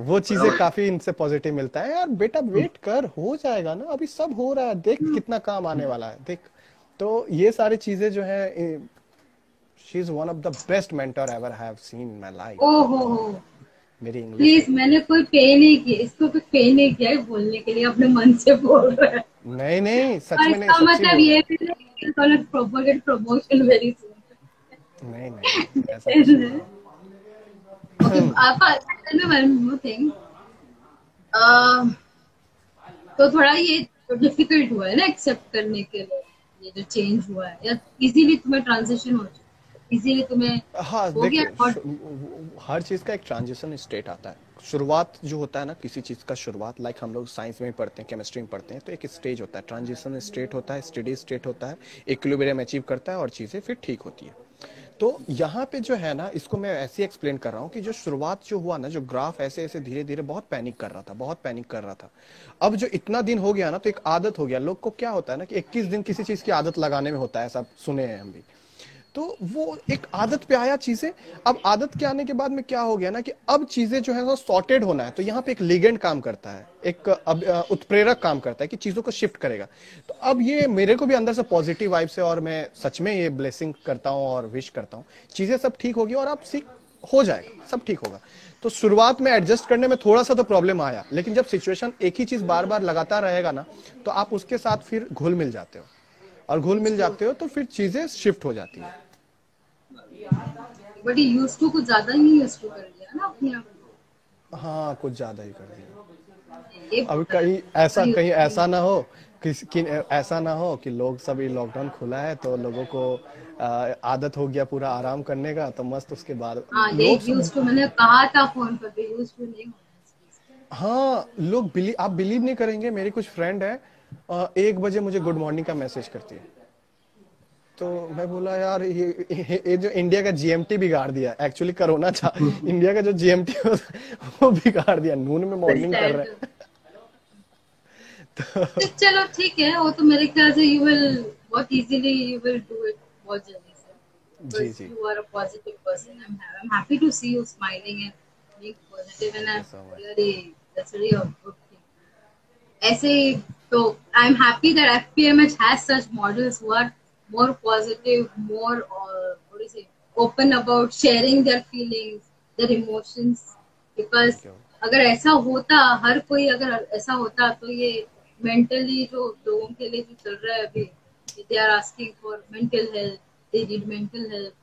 वो चीजें काफी इनसे पॉजिटिव मिलता है, यार बेटा वेट कर, हो जाएगा ना, अभी सब हो रहा है, देख कितना काम आने वाला है, देख। तो ये सारी चीजें जो है, she is one of the best mentor ever have seen in my life. ओहो, मेरी इंग्लिश प्लीज, मैंने कोई पे नहीं किया इसको, कोई पे नहीं किया है बोलने के लिए, अपने मन से बोल रहा है। नहीं नहीं, सच और में नहीं, इसका सच्ची मतलब बोल रहा ये हूँ। भी नहीं कि gonna propagate promotion very नहीं नहीं, ऐसा कुछ नहीं soon. है। Okay, आप tell me one more thing. तो थोड़ा ये डिफिकल्ट हुआ है ना एक्सेप्ट करने के लिए, ये जो चेंज हुआ है, या इजीली तुम्हें ट्रांजिशन हो चुका, इजीली तुम्हें हाँ हो गया? देखिए, और हर चीज का एक ट्रांजिशन स्टेट आता है। शुरुआत जो होता है ना किसी चीज का, शुरुआत लाइक हम लोग साइंस में पढ़ते हैं, केमिस्ट्री में पढ़ते हैं, तो एक स्टेज होता है, ट्रांजिशन स्टेट होता है, स्टेडी स्टेट होता है, इक्विलिब्रियम अचीव करता है और चीजें फिर ठीक होती है। तो यहाँ पे जो है ना, इसको मैं ऐसे एक्सप्लेन कर रहा हूँ कि जो शुरुआत जो हुआ ना, जो ग्राफ ऐसे ऐसे धीरे धीरे बहुत पैनिक कर रहा था, बहुत पैनिक कर रहा था। अब जो इतना दिन हो गया ना, तो एक आदत हो गया। लोग को क्या होता है ना कि 21 दिन किसी चीज की आदत लगाने में होता है, ऐसा सुने हैं हम भी। तो वो एक आदत पे आया चीजें। अब आदत के आने के बाद में क्या हो गया ना कि अब चीजें जो है वो सॉर्टेड होना है, तो यहाँ पे एक लिगेंड काम करता है, एक उत्प्रेरक काम करता है कि चीजों को शिफ्ट करेगा। तो अब ये मेरे को भी अंदर से पॉजिटिव वाइब से, और मैं सच में ये ब्लेसिंग करता हूँ और विश करता हूँ, चीजें सब ठीक होगी और अब सीख हो जाएगा, सब ठीक होगा। तो शुरुआत में एडजस्ट करने में थोड़ा सा तो प्रॉब्लम आया, लेकिन जब सिचुएशन एक ही चीज बार बार लगातार रहेगा ना, तो आप उसके साथ फिर घुल मिल जाते हो, और घुल मिल जाते हो तो फिर चीजें शिफ्ट हो जाती है। बट यूज टू कुछ ज्यादा ही यूज टू कर लिया ना अपने आप को। हाँ, कुछ ज्यादा ही कर दिया। ये अभी कहीं ऐसा ना हो ऐसा ना हो कि लोग सभी लॉकडाउन खुला है तो लोगों को आदत हो गया पूरा आराम करने का, तो मस्त उसके बाद हाँ, ये लोग सब। यूज टू, मैंने कहा था फोन पर भी, यूज टू नहीं होना इस चीज का। हाँ, आप बिलीव नहीं करेंगे, मेरी कुछ फ्रेंड है 1 बजे मुझे गुड मॉर्निंग का मैसेज करती है। तो मैं बोला यार ये जो इंडिया का जीएमटी बिगाड़ दिया एक्चुअली, कोरोना था इंडिया का जो जीएमटी वो बिगाड़ दिया, नून में मॉर्निंग कर रहे हैं। तो चलो ठीक है, वो तो मेरे ख्याल से यू विल बहुत easily you will do it बहुत जल्दी से, जी because जी, you are a positive person. I'm happy to see you smiling and being positive, and thank you I'm so much. really, that's really a good thing. ऐसे ही तो I'm happy that FPMH has such models who are more positive, more what do you say, open about sharing their feelings, their emotions. Because thank you. अगर ऐसा होता, हर कोई अगर ऐसा होता, तो ये मेंटली जो लोगों के लिए जो चल रहा है अभी, they are asking for mental health, they need mental help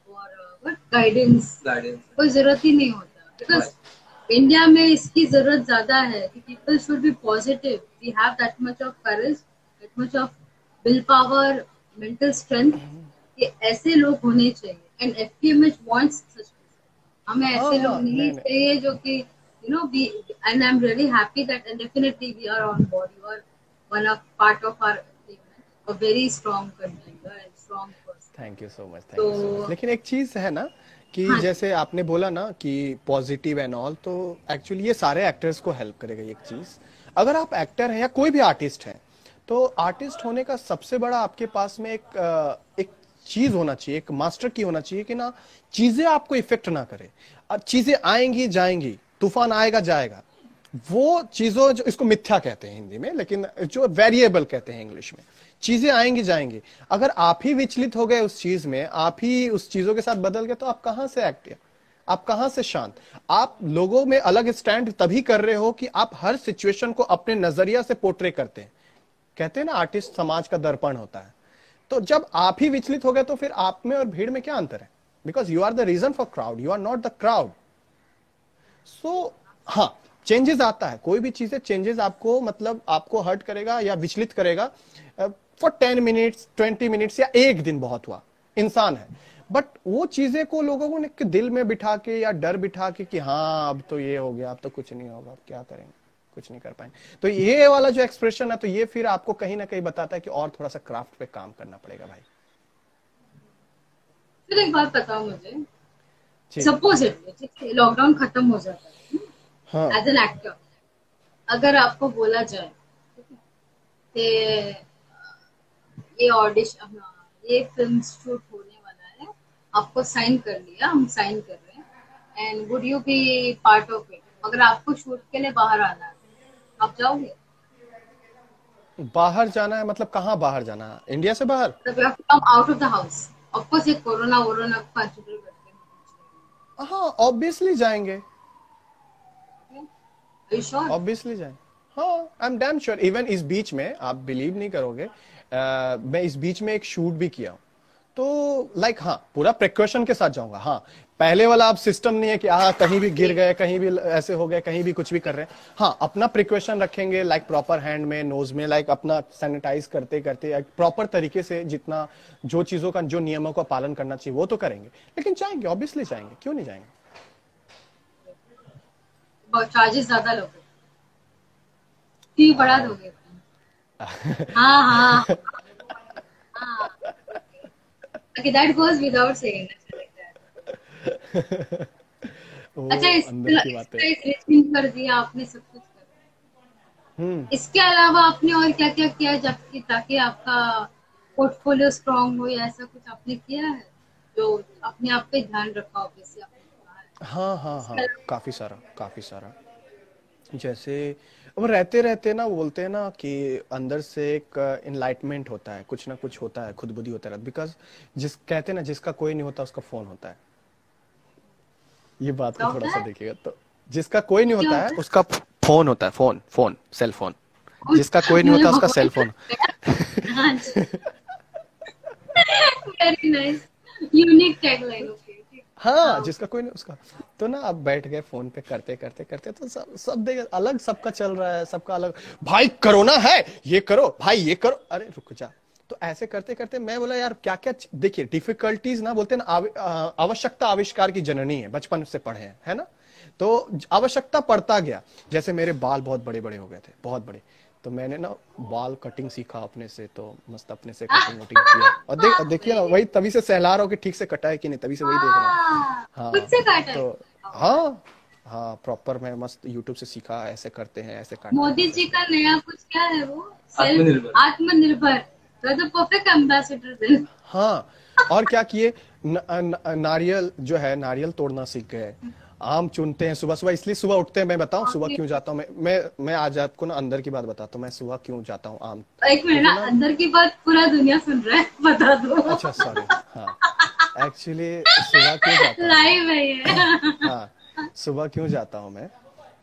or what guidance, कोई जरूरत ही नहीं होता। बिकॉज इंडिया में इसकी जरूरत ज्यादा है कि people should be positive, we have that much of courage, that much of will power, mental strength, कि ऐसे लोग होने चाहिए। एंड एफपीएमएच वांट्स सच, हमें हाँ ऐसे लोग हाँ, नहीं नहीं नहीं, चाहिए जो कि you know we, and I am really happy that and definitely we are on board, you are one of part of our a very strong country, you are a strong person. Thank you so much, तो thank you so much. लेकिन एक चीज है ना कि हाँ, जैसे आपने बोला ना कि पॉजिटिव एंड ऑल, तो एक्चुअली ये सारे एक्टर्स को हेल्प करेगा ये चीज। अगर आप एक्टर हैं या कोई भी आर्टिस्ट हैं, तो आर्टिस्ट होने का सबसे बड़ा आपके पास में एक चीज होना चाहिए, एक मास्टर की होना चाहिए कि ना चीजें आपको इफेक्ट ना करे। और चीजें आएंगी जाएंगी, तूफान आएगा जाएगा, वो चीजों जो इसको मिथ्या कहते हैं हिंदी में, लेकिन जो वेरिएबल कहते हैं इंग्लिश में, चीजें आएंगी जाएंगी। अगर आप ही विचलित हो गए उस चीज में, आप ही उस चीजों के साथ बदल गए, तो आप कहां से एक्टिव, आप कहां से शांत। आप लोगों में अलग स्टैंड तभी कर रहे हो कि आप हर सिचुएशन को अपने नजरिया से पोर्ट्रे करते हैं। कहते हैं ना आर्टिस्ट समाज का दर्पण होता है। तो जब आप ही विचलित हो गए, तो फिर आप में और भीड़ में क्या अंतर है? Because you are the reason for crowd, you are not the crowd. So हाँ, चेंजेस आता है, कोई भी चीजें चेंजेस आपको मतलब आपको हर्ट करेगा या विचलित करेगा फॉर 10 मिनट्स 20 मिनट्स या एक दिन बहुत हुआ, इंसान है। बट वो चीजें को लोगों ने दिल में बिठा के या डर बिठा के कि हाँ अब तो ये हो गया, अब तो कुछ नहीं होगा, अब क्या करेंगे, कुछ नहीं कर पाएंगे, तो ये वाला जो एक्सप्रेशन है, तो ये फिर आपको कहीं ना कहीं बताता है कि और थोड़ा सा क्राफ्ट पे काम करना पड़ेगा भाई। फिर एक बात बताओ मुझे, जी सपोज लॉकडाउन खत्म हो जाता है, हाँ, एज एन एक्टर अगर आपको बोला जाए कि ये ऑडिशन, ये फिल्म शूट होने वाला है, आपको साइन कर लिया, हम साइन कर रहे हैं, and would you be part of it? अगर आपको शूट के लिए बाहर आना है, आप जाओगे? बाहर जाना है मतलब कहाँ बाहर जाना है? इंडिया से बाहर? मतलब you have to come out of the house, of course ये कोरोना वोरोना कंसीडर करते हैं। हाँ, ऑब्वियसली जाएंगे, Are you sure? ऑब्वियसली जाएंगे। हाँ, I am damn sure. Even इस बीच में आप बिलीव नहीं करोगे, मैं इस बीच में एक शूट भी किया हूं, तो लाइक हाँ, पूरा प्रिकॉशन के साथ जाऊंगा। हाँ, पहले वाला अब सिस्टम नहीं है कि कहीं भी गिर गए, कहीं भी ऐसे हो गए, कहीं भी कुछ भी कर रहे हैं। हाँ, अपना प्रिकॉशन रखेंगे, लाइक प्रॉपर हैंड में, नोज में, लाइक अपना सैनिटाइज करते करते प्रॉपर तरीके से, जितना जो चीजों का, जो नियमों का पालन करना चाहिए वो तो करेंगे। लेकिन जाएंगे, ऑब्वियसली जाएंगे, क्यों नहीं जाएंगे। चार्जेस ज्यादा लोगे, फी बढ़ा दोगे? हाँ हाँ हाँ, okay, that goes without saying. अच्छा, अंदर की बात है। रिचेंज कर दिया आपने, सब कुछ कर दिया, इसके अलावा आपने और क्या क्या किया जबकि ताकि आपका पोर्टफोलियो स्ट्रांग हो, या ऐसा कुछ आपने किया है जो अपने आप पे ध्यान रखा हो? जैसे आपने कहा है। हाँ हाँ हाँ, काफी सारा, काफी सारा। जैसे अब रहते रहते ना, बोलते हैं ना कि अंदर से एक इनलाइटमेंट होता है, कुछ ना कुछ होता है, खुद बुद्धि होता है। बिकॉज कहते हैं ना, जिसका कोई नहीं होता उसका फोन होता है। ये बात को थोड़ा सा देखिएगा, तो जिसका कोई नहीं होता है उसका फोन होता है, फोन, फोन, सेल फोन। जिसका कोई नहीं होता उसका cell phone. Very nice, unique tagline. Okay, हाँ, जिसका कोई नहीं उसका। तो ना अब बैठ गए फोन पे करते करते करते, तो सब देख अलग, सबका चल रहा है, सबका अलग। भाई कोरोना है, ये करो भाई, ये करो, अरे रुक जा। तो ऐसे करते करते मैं बोला यार क्या क्या, देखिए डिफिकल्टीज ना बोलते हैं ना, आवश्यकता आविष्कार की जननी है, बचपन से पढ़े हैं, है ना। तो आवश्यकता पड़ता गया। जैसे मेरे बाल बहुत बड़े बड़े हो गए थे, बहुत बड़े। तो मैंने ना बाल कटिंग सीखा अपने से, तो मस्त अपने से कटिंग वटिंग किया। और देखिए ना, वही तभी से सहला रहा हूँ कि ठीक से कटा है कि नहीं, तभी से वही देख रहा हूँ। खुद हाँ से काटा है? तो हाँ, हाँ प्रॉपर मैं मस्त यूट्यूब से सीखा, ऐसे करते हैं, ऐसे काटते हैं, मोदी ऐसे जी ऐसे। का नया कुछ क्या है वो, आत्मनिर्भर। आत्मनिर्भर। तो परफेक्ट एम्बेसडर देन। हाँ, और क्या किए, नारियल जो है, नारियल तोड़ना सीख गए। आम चुनते हैं सुबह सुबह, इसलिए सुबह उठते हैं। मैं बताऊं सुबह क्यों जाता हूँ, मैं आज आपको ना अंदर की बात बताता हूँ, मैं सुबह क्यों जाता हूँ आम। एक मिनट ना, क्योंकि ना, अंदर की बात पूरा दुनिया सुन रहा है, बता दो। अच्छा सॉरी, हाँ, एक्चुअली सुबह क्यों जाता हूँ मैं, लाइव है ये। हाँ, सुबह क्यों जाता हूँ मैं,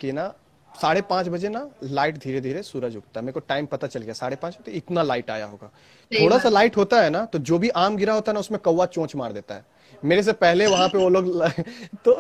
कि ना 5:30 बजे ना लाइट धीरे धीरे सूरज उगता है। मेरे को टाइम पता चल गया, 5:30 तो इतना लाइट आया होगा। सही थोड़ा सा बात। लाइट होता है ना, तो जो भी आम गिरा होता है ना, उसमें कौवा चोंच मार देता है। मेरे से पहले वहां पे वो लोग तो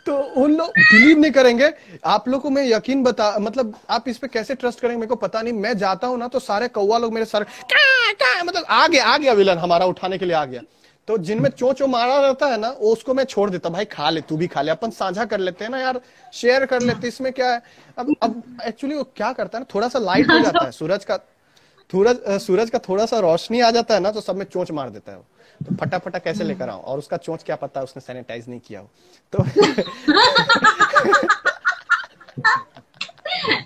तो उन लोग बिलीव नहीं करेंगे। आप लोगों को मैं यकीन बता, मतलब आप इस पे कैसे ट्रस्ट करेंगे मेरे को पता नहीं। मैं जाता हूं ना, तो सारे कौवा लोग मेरे सर क्या, मतलब आ गया विलन हमारा उठाने के लिए आ गया। तो जिनमें चोंचो मारा रहता है ना, वो उसको मैं छोड़ देता, भाई खा ले, तू भी खा ले, अपन साझा कर लेते हैं ना यार, शेयर कर लेते, इसमें क्या है। अब एक्चुअली वो क्या करता है ना, थोड़ा सा लाइट हो जाता है सूरज का थोड़ा सा रोशनी आ जाता है ना, तो सब में चोंच मार देता है वो। तो फटाफटा कैसे लेकर आऊं, और उसका चोंच क्या पता उसने सैनिटाइज नहीं किया हो तो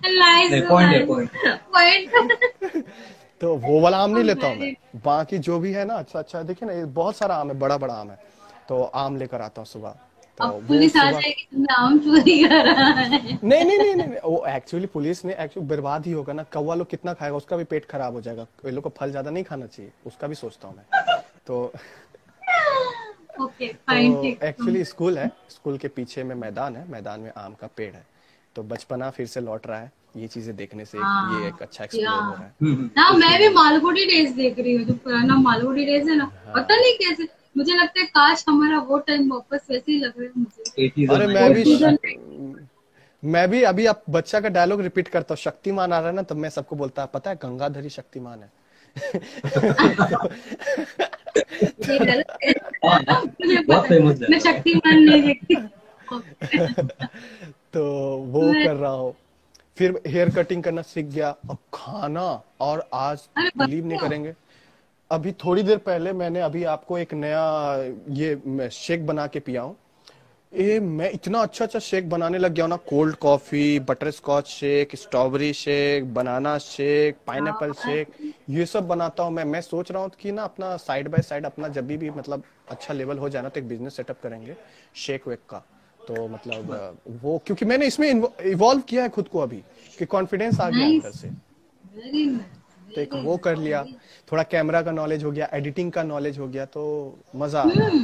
नाइस पॉइंट है, पॉइंट। पॉइंट। तो वो वाला आम नहीं लेता हूँ मैं। बाकी जो भी है ना, अच्छा अच्छा, देखिए ना, ये बहुत सारा आम है, बड़ा बड़ा आम है। तो आम लेकर आता हूँ सुबह। तो अब वो पुलिस आ सुबह, जाएगी, तुमने आम चोरी करा है। नहीं, वो एक्चुअली पुलिस ने एक्चुअली बर्बाद ही होगा ना, कौवा लोग कितना खाएगा, उसका भी पेट खराब हो जाएगा। ये लोग को फल ज्यादा नहीं खाना चाहिए, उसका भी सोचता हूँ मैं। तो ओके फाइन, ठीक। एक्चुअली स्कूल है, स्कूल के पीछे में मैदान है, मैदान में आम का पेड़ है। तो बचपना फिर से लौट रहा है, ये चीजें देखने से ये एक अच्छा एक्सप्लोर हो रहा है। ना मैं भी मालगुडी डेज देख रही हूँ, जो पुराना मालगुडी डेज है ना, पता नहीं कैसे मुझे लगता है काश हमारा वो टाइम वापस वैसे ही लग रहा है मुझे। 80s और अरे 90s का। मैं भी अभी आप बच्चा का डायलॉग रिपीट करता हूँ, शक्तिमान आ रहा है ना, तब मैं सबको बोलता है, पता है गंगाधरी शक्तिमान है। ये गलत है। हाँ, मुझे बहुत पता है, फेमस मैं है। शक्तिमान नहीं देखती। तो वो कर रहा हूँ। फिर हेयर कटिंग करना सीख गया, अब खाना। और आज अरे बिलीव नहीं बच्चों, करेंगे, अभी थोड़ी देर पहले मैंने अभी आपको एक नया ये शेक बना के पिया हूँ। ये मैं इतना अच्छा अच्छा शेक बनाने लग गया हूं ना, cold coffee, butterscotch shake, strawberry shake, banana shake, pineapple shake, ये सब बनाता हूं मैं सोच रहा हूँ कि ना अपना साइड बाय साइड अपना जब भी मतलब अच्छा लेवल हो जाए ना, तो एक बिजनेस सेटअप करेंगे शेक वेक का। तो मतलब वो क्योंकि मैंने इसमें इवॉल्व किया है खुद को अभी, कि कॉन्फिडेंस आ गया अंदर नाइस, से। वेरी तो एक नाइस, वो कर लिया, थोड़ा कैमरा का नॉलेज हो गया, एडिटिंग का नॉलेज हो गया, तो मजा आ रहा है।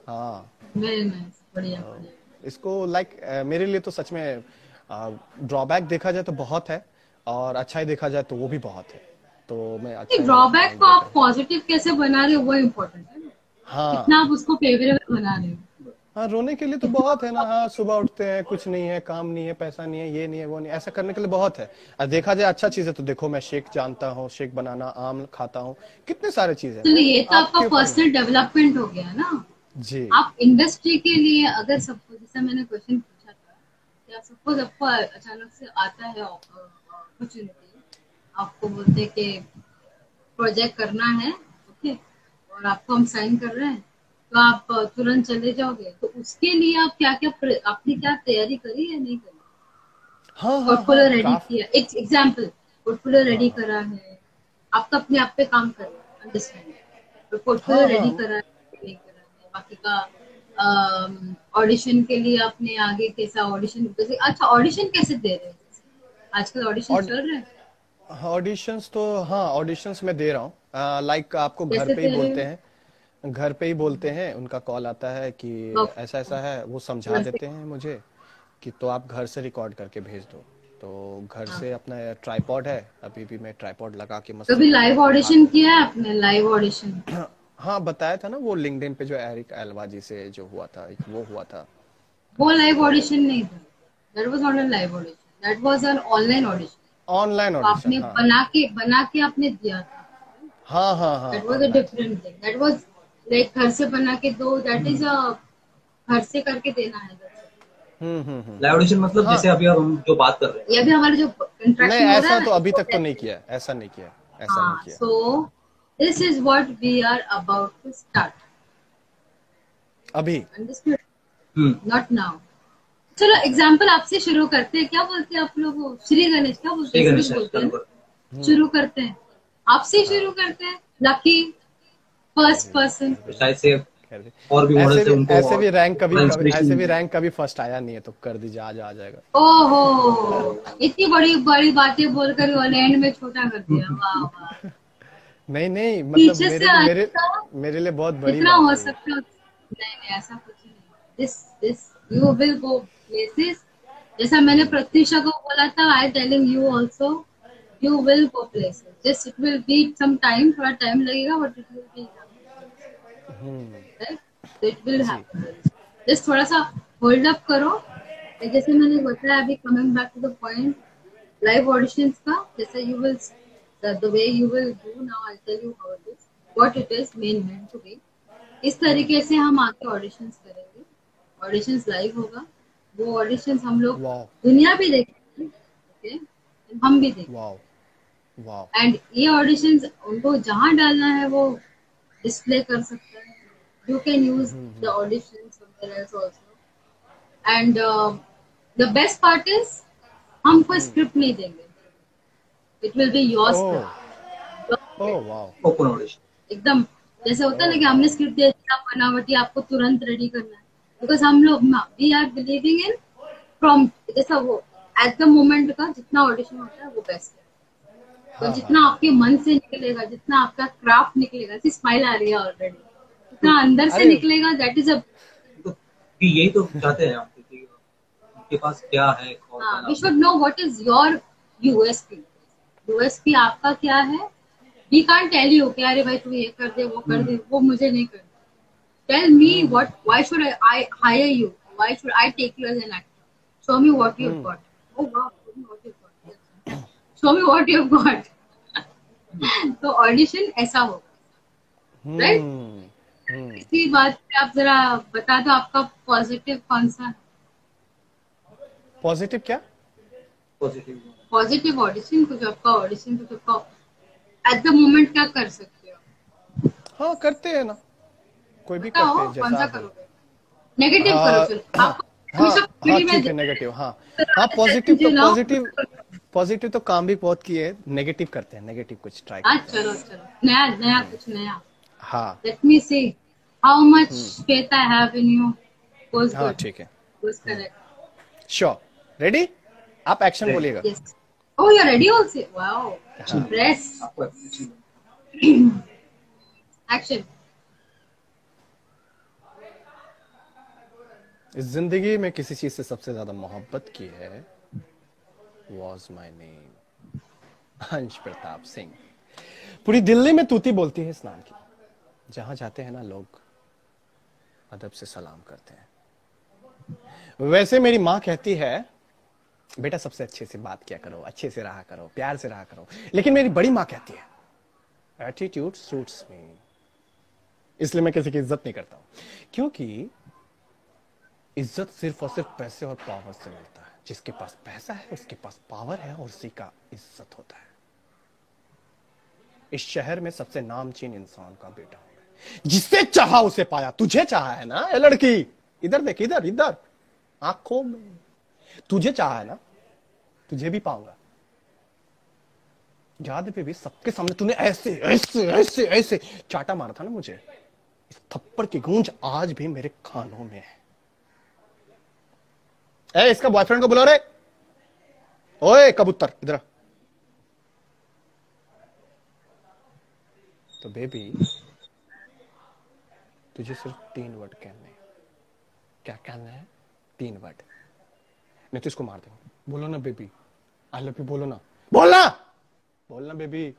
हाँ, वेरी नाइस, बढ़िया बढ़िया। इसको मेरे लिए तो सच में ड्रॉबैक देखा जाए तो बहुत है, और अच्छा ही देखा जाए तो वो भी बहुत है। तो मैं अच्छा ही ड्रॉबैक को आप बेटर। पॉजिटिव कैसे बना रहे हो वो इम्पोर्टेंट है ना, हाँ, कितना आप उसको फेवरेबल बना रहे हो। हाँ रोने के लिए तो बहुत है ना, हाँ सुबह उठते हैं, कुछ नहीं है, काम नहीं है, पैसा नहीं है, ये नहीं है, वो नहीं, ऐसा करने के लिए बहुत है। और देखा जाए अच्छा चीज है तो देखो, मैं शेक जानता हूँ, शेक बनाना, आम खाता हूँ, कितने सारे चीजें तो वो ये तो आपका आपके ऊपर है। पर्सनल डेवलपमेंट हो गया ना। जी, आप इंडस्ट्री के लिए अगर सबको, जैसे मैंने क्वेश्चन पूछा था, या सपोज आपको अचानक से आता है अपॉर्चुनिटी, आपको बोलते हैं कि प्रोजेक्ट करना है, ओके, और आपको हम साइन कर रहे हैं, तो आप तुरंत चले जाओगे, तो उसके लिए आप क्या क्या, आपने क्या तैयारी करी या नहीं करी? हाँ हाँ हाँ, पोर्टफोलियो रेडी काफी, किया, एक एग्जाम्पल, पोर्टफोलियो रेडी हाँ करा है, आप तो अपने आप पे काम कर रहे हैं, अंडरस्टैंड, तो पोर्टफोलियो हाँ रेडी हाँ, करा है, नहीं करा है, बाकी का ऑडिशन के लिए आपने आगे कैसा ऑडिशन, अच्छा ऑडिशन कैसे दे रहे हैं, आजकल ऑडिशन और चल रहे हैं, ऑडिशंस तो, हाँ ऑडिशंस मैं दे रहा हूँ, लाइक आपको घर कैसे पे ही दे रहे बोलते हो? हैं, घर पे ही बोलते हैं, उनका कॉल आता है कि ऐसा ऐसा है, वो समझा वैसे, देते हैं मुझे कि तो आप घर से रिकॉर्ड करके भेज दो। तो घर हाँ। से अपना ट्राइपॉड है, अभी भी मैं ट्राइपॉड लगा के मस्त कभी लाइव हाथ, ऑडिशन किया है आपने, लाइव ऑडिशन? हाँ बताया था ना वो लिंक्डइन पे जो एरिक एल्वा जी से जो हुआ था, एक वो हुआ था। वो लाइव तो ऑडिशन नहीं था, that was not a live audition, that was an online audition. Online तो ऑडिशन, आपने हाँ बना के आपने दिया था, हाँ हाँ हाँ that was a online. Different thing, that was like घर से बना के दो, दैट इज अ घर से करके देना है, that's it। लाइव ऑडिशन मतलब हाँ जैसे अभी अब हम जो बात कर रहे हैं। ये अभी हमारा जो नहीं, इंटरेक्शन हो रहा ऐसा है तो ना, अभी इसको तक तो नहीं कहते हैं। किया, ऐसा नहीं किया, ऐसा नहीं हाँ, किया। So this is what we are about to start, अभी अंडरस्टूड, हम्म। Not now. चलो अच्छा। एग्जाम्पल आपसे शुरू करते हैं, क्या बोलते हैं आप लोग, वो श्री गणेश क्या बोलते श्री हैं, ऐसे कुछ गणेश बोलते हैं चालू ना। करते शुरू करते हैं, आपसे ही शुरू हाँ करते हैं, लकी फर्स्ट पर्सन। कर हैं, दीजिए, शायद से कर दी। और भी ऐसे मॉडल्स है भी उनको ऐसे भी रैंक कभी थोड़ा कभी इंस्पिरेशन ऐसे भी मिले। रैंक कभी फर्स्ट आया नहीं है, तो कर दीजिए, आज आ जाएगा। ओहो, इतनी बड़ी बड़ी बातें बोलकर एंड में छोटा कर दिया, वाह वाह। नहीं नहीं, मतलब पीछे से मेरे अच्छा, मेरे लिए बहुत बड़ी जितना बात हो है ये। सकता है नहीं नहीं, ऐसा कुछ नहीं। This you will go places, जैसा मैंने प्रत्युषा को बोला था, I telling you also, you will go places, just it will be some time, थोड़ा टाइम लगेगा, but it will be, right, it will जी। हैपन। जस्ट थोड़ा सा होल्ड अप करो। जैसे मैंने बताया, अभी coming back to the point, live auditions का, जैसे यू विल, the way you will do now, I'll tell you how it is, what it is meant to be। इस तरीके से हम आके ऑडिशंस करेंगे, ऑडिशंस लाइव होगा, वो ऑडिशंस हम लोग वाओ दुनिया भी देखेंगे, ओके, हम भी देखेंगे। Wow wow. एंड ये ऑडिशंस उनको जहाँ डालना है वो डिस्प्ले कर सकता है, you can use the auditions somewhere else also. And the best part is, हम कोई स्क्रिप्ट नहीं देंगे, it will be your oh script, oh wow. Open audition. एकदम। जैसे होता है ओह ना कि वाओ। हमने स्क्रिप्ट दे दिया, आप बनावटी, आपको तुरंत रेडी करना है, बिकॉज हम लोग we are believing in prompt, जैसा वो एट द मोमेंट का जितना ऑडिशन होता है वो बेस्ट है। तो हाँ हाँ जितना हाँ। आपके मन से निकलेगा, जितना आपका क्राफ्ट निकलेगा, ऐसी स्माइल आ रही है ऑलरेडी, जितना अंदर से अरे निकलेगा, दैट इज अ, तो कि यही तो चाहते हैं हम कि उनके पास क्या है और हाँ, वी बनाओ। Should know what is your USP. USP आपका क्या है, वी कांट टेल यू कि अरे भाई तू ये कर दे, वो कर दे, वो मुझे नहीं करना। Tell me what, why should I hire you? Why should I take you as an actor? Show me what you've got. Oh wow, show me what you've got. Show me what you've got. तो audition ऐसा होगा, right. हम्म। इसी बात पे आप जरा बता दो, आपका पॉजिटिव कौन सा, पॉजिटिव क्या? पॉजिटिव। पॉजिटिव ऑडिशन, कुछ आपका ऑडिशन, कुछ आपका एट द मोमेंट क्या कर सकते हो, हाँ करते हैं ना, कोई भी करते बताओ हैं कौन जैसा सा आप बोलो। करोगे। नेगेटिव करो, हाँ चलो आपको हाँ हमेशा हाँ कॉमेडी में ठीक है, नेगेटिव, हाँ हाँ पॉजिटिव तो देखते ना। पॉजिटिव तो काम भी बहुत किए, नेगेटिव करते हैं, नेगेटिव कुछ ट्राई हाँ, करते हैं। चलो चलो, नया नया, कुछ नया। हाँ Let me see how much faith I have in you. Goes हाँ good. ठीक है, Goes correct. श्योर। रेडी? आप एक्शन Ready. बोलिएगा। Yes. Oh, you're ready also. Wow. हाँ। Press. आपको appreciation Action. इस जिंदगी में किसी चीज से सबसे ज्यादा मोहब्बत की है, वॉज माई नेम, अंश प्रताप सिंह। पूरी दिल्ली में तूती बोलती है इस नाम की, जहां जाते हैं ना लोग अदब से सलाम करते हैं। वैसे मेरी माँ कहती है बेटा सबसे अच्छे से बात किया करो, अच्छे से रहा करो, प्यार से रहा करो, लेकिन मेरी बड़ी माँ कहती है एटीट्यूड सूट्स मी, इसलिए मैं किसी की इज्जत नहीं करता हूं, क्योंकि इज्जत सिर्फ और सिर्फ पैसे और पावर से मिलता है। जिसके पास पैसा है उसके पास पावर है और उसी का इज्जत होता है। इस शहर में सबसे नामचीन इंसान का बेटा हूं मैं, जिसे चाहा उसे पाया। तुझे चाहा है ना ए लड़की, इधर देख, इधर इधर आंखों में, तुझे चाहा है ना, तुझे भी पाऊंगा। याद पे भी सबके सामने तूने ऐसे ऐसे ऐसे ऐसे चाटा मारा था ना मुझे, इस थप्पड़ की गूंज आज भी मेरे कानों में है। ए, इसका बॉयफ्रेंड को बुला रे, ओए कबूतर इधर आ। तो बेबी तुझे सिर्फ 3 वर्ड कहने, क्या कहना है? 3 वर्ड, नहीं तो इसको मार देंगे। बोलो ना बेबी, आई लव यू, बोलो ना, बोलना, बोलना बेबी,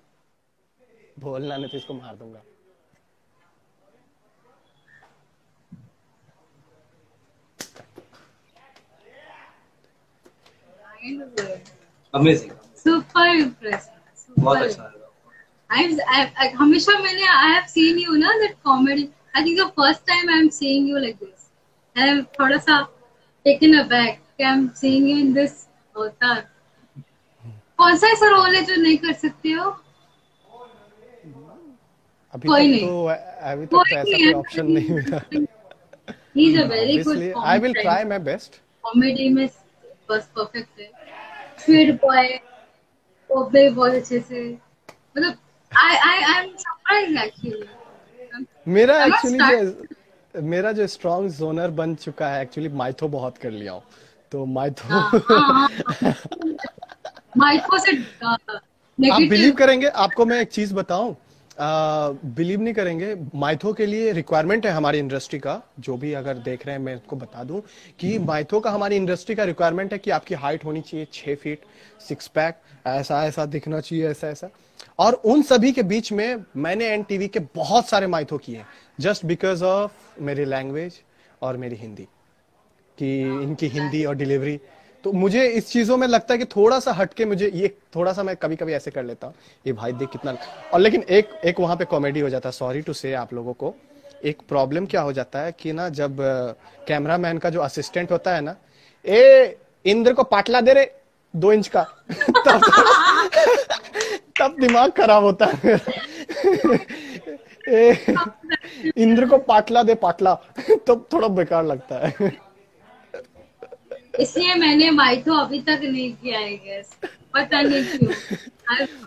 बोलना, नहीं तो इसको मार दूंगा। अमेजिंग, सुपर इम्प्रेस, बहुत सुपर। अच्छा लगा। हमेशा मैंने आई हैव सीन यू ना that comedy, I think the first time I am seeing you like this, I am थोड़ा सा टेकन अबैक कि I am seeing you in this अवतार। कौन सा ऐसा रोल है जो नहीं कर सकते हो? कोई नहीं, अभी तक कोई तो ऐसा नहीं कोई ऑप्शन नहीं मिला। He is a very good obviously I will comedy, try my best. Comedy में बस परफेक्ट है। स्वीट बॉय वो भी बहुत अच्छे से, मतलब आई एम सरप्राइज एक्चुअली। मेरा आई एम एक्चुअली स्टार्ट। जो मेरा जो स्ट्रॉन्ग जोनर बन चुका है, एक्चुअली माइथो बहुत कर लिया हूँ, तो माइथो। हाँ हाँ हाँ, माइको से आप बिलीव नेगेटिव। करेंगे, आपको मैं एक चीज बताऊं, बिलीव नहीं करेंगे, माइथो के लिए रिक्वायरमेंट है हमारी इंडस्ट्री का, जो भी अगर देख रहे हैं मैं आपको बता दूं कि माइथो का हमारी इंडस्ट्री का रिक्वायरमेंट है कि आपकी हाइट होनी चाहिए 6 फीट, सिक्स पैक, ऐसा ऐसा दिखना चाहिए, ऐसा ऐसा। और उन सभी के बीच में मैंने एनटीवी के बहुत सारे माइथो किए, जस्ट बिकॉज ऑफ मेरी लैंग्वेज और मेरी हिंदी, कि इनकी हिंदी और डिलीवरी। तो मुझे इस चीजों में लगता है कि थोड़ा सा हटके मुझे ये थोड़ा सा मैं कभी कभी ऐसे कर लेता हूँ, ये भाई देख कितना। और लेकिन एक एक वहां पे कॉमेडी हो जाता है, सॉरी टू से आप लोगों को। एक प्रॉब्लम क्या हो जाता है कि ना, जब कैमरामैन का जो असिस्टेंट होता है ना, ए इंद्र को पाटला दे रे 2 इंच का, तब तब दिमाग खराब होता है मेरा। ए, इंद्र को पाटला दे पाटला, तब थोड़ा बेकार लगता है। इसलिए मैंने माइथो अभी तक नहीं किया है, गेस पता नहीं क्यों।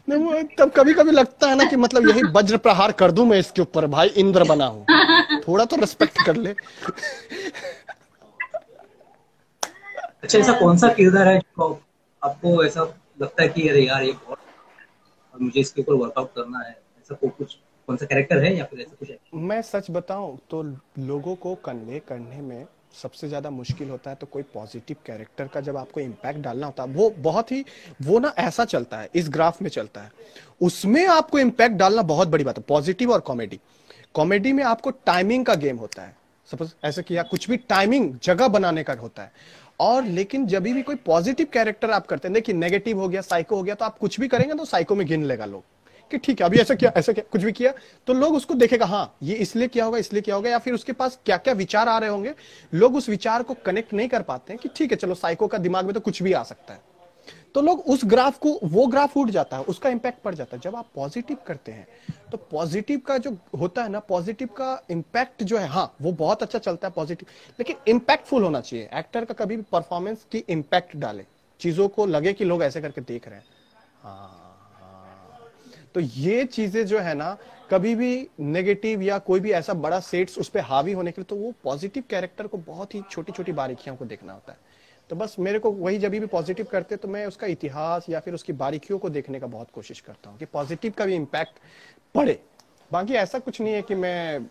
नहीं, वो तब कभी कभी लगता है ना कि मतलब यही वज्र प्रहार कर दूं मैं इसके ऊपर, भाई इंद्र बना हूं, थोड़ा तो रिस्पेक्ट कर ले। अच्छा, ऐसा कौन सा किरदार है जो आपको ऐसा लगता है कि अरे यार ये बहुत, और मुझे इसके ऊपर वर्कआउट करना है, ऐसा कुछ कौन सा कैरेक्टर है या फिर ऐसा कुछ है? मैं सच बताऊं तो लोगों को कन्वे करने में सबसे ज्यादा मुश्किल होता है, तो कोई पॉजिटिव कैरेक्टर का जब आपको इम्पैक्ट डालना होता है, वो बहुत ही, वो ना ऐसा चलता है, इस ग्राफ में चलता है, उसमें आपको इम्पैक्ट डालना बहुत बड़ी बात है। पॉजिटिव और कॉमेडी, कॉमेडी में आपको टाइमिंग का गेम होता है, सपोज ऐसे किया कुछ भी, टाइमिंग जगह बनाने का होता है। और लेकिन जब भी कोई पॉजिटिव कैरेक्टर आप करते हैं, देखिए नेगेटिव हो गया, साइको हो गया, तो आप कुछ भी करेंगे तो साइको में गिन लेगा लोग कि ठीक है अभी ऐसा किया, ऐसा किया, कुछ भी किया, तो लोग उसको देखेगा, हाँ ये इसलिए किया होगा, इसलिए किया होगा, या फिर उसके पास क्या क्या विचार आ रहे होंगे, लोग उस विचार को कनेक्ट नहीं कर पाते हैं कि ठीक है चलो साइको का दिमाग में तो कुछ भी आ सकता है, तो लोग उस ग्राफ को, वो ग्राफ उठ जाता है, उसका इंपैक्ट पड़ जाता है। जब आप पॉजिटिव करते हैं तो पॉजिटिव का जो होता है ना, पॉजिटिव का इंपैक्ट जो है, हाँ वो बहुत अच्छा चलता है पॉजिटिव, लेकिन इंपैक्टफुल होना चाहिए। एक्टर का कभी भी परफॉर्मेंस की इंपैक्ट डाले, चीजों को लगे कि लोग ऐसे करके देख रहे हैं, हाँ। तो ये चीजें जो है ना, कभी भी नेगेटिव या कोई भी ऐसा बड़ा सेट्स उस पर हावी होने के लिए, तो वो पॉजिटिव कैरेक्टर को बहुत ही छोटी छोटी बारीकियों को देखना होता है। तो बस मेरे को वही, जब भी पॉजिटिव करते तो मैं उसका इतिहास या फिर उसकी बारीकियों को देखने का बहुत कोशिश करता हूँ कि पॉजिटिव का भी इम्पैक्ट पड़े। बाकी ऐसा कुछ नहीं है कि मैं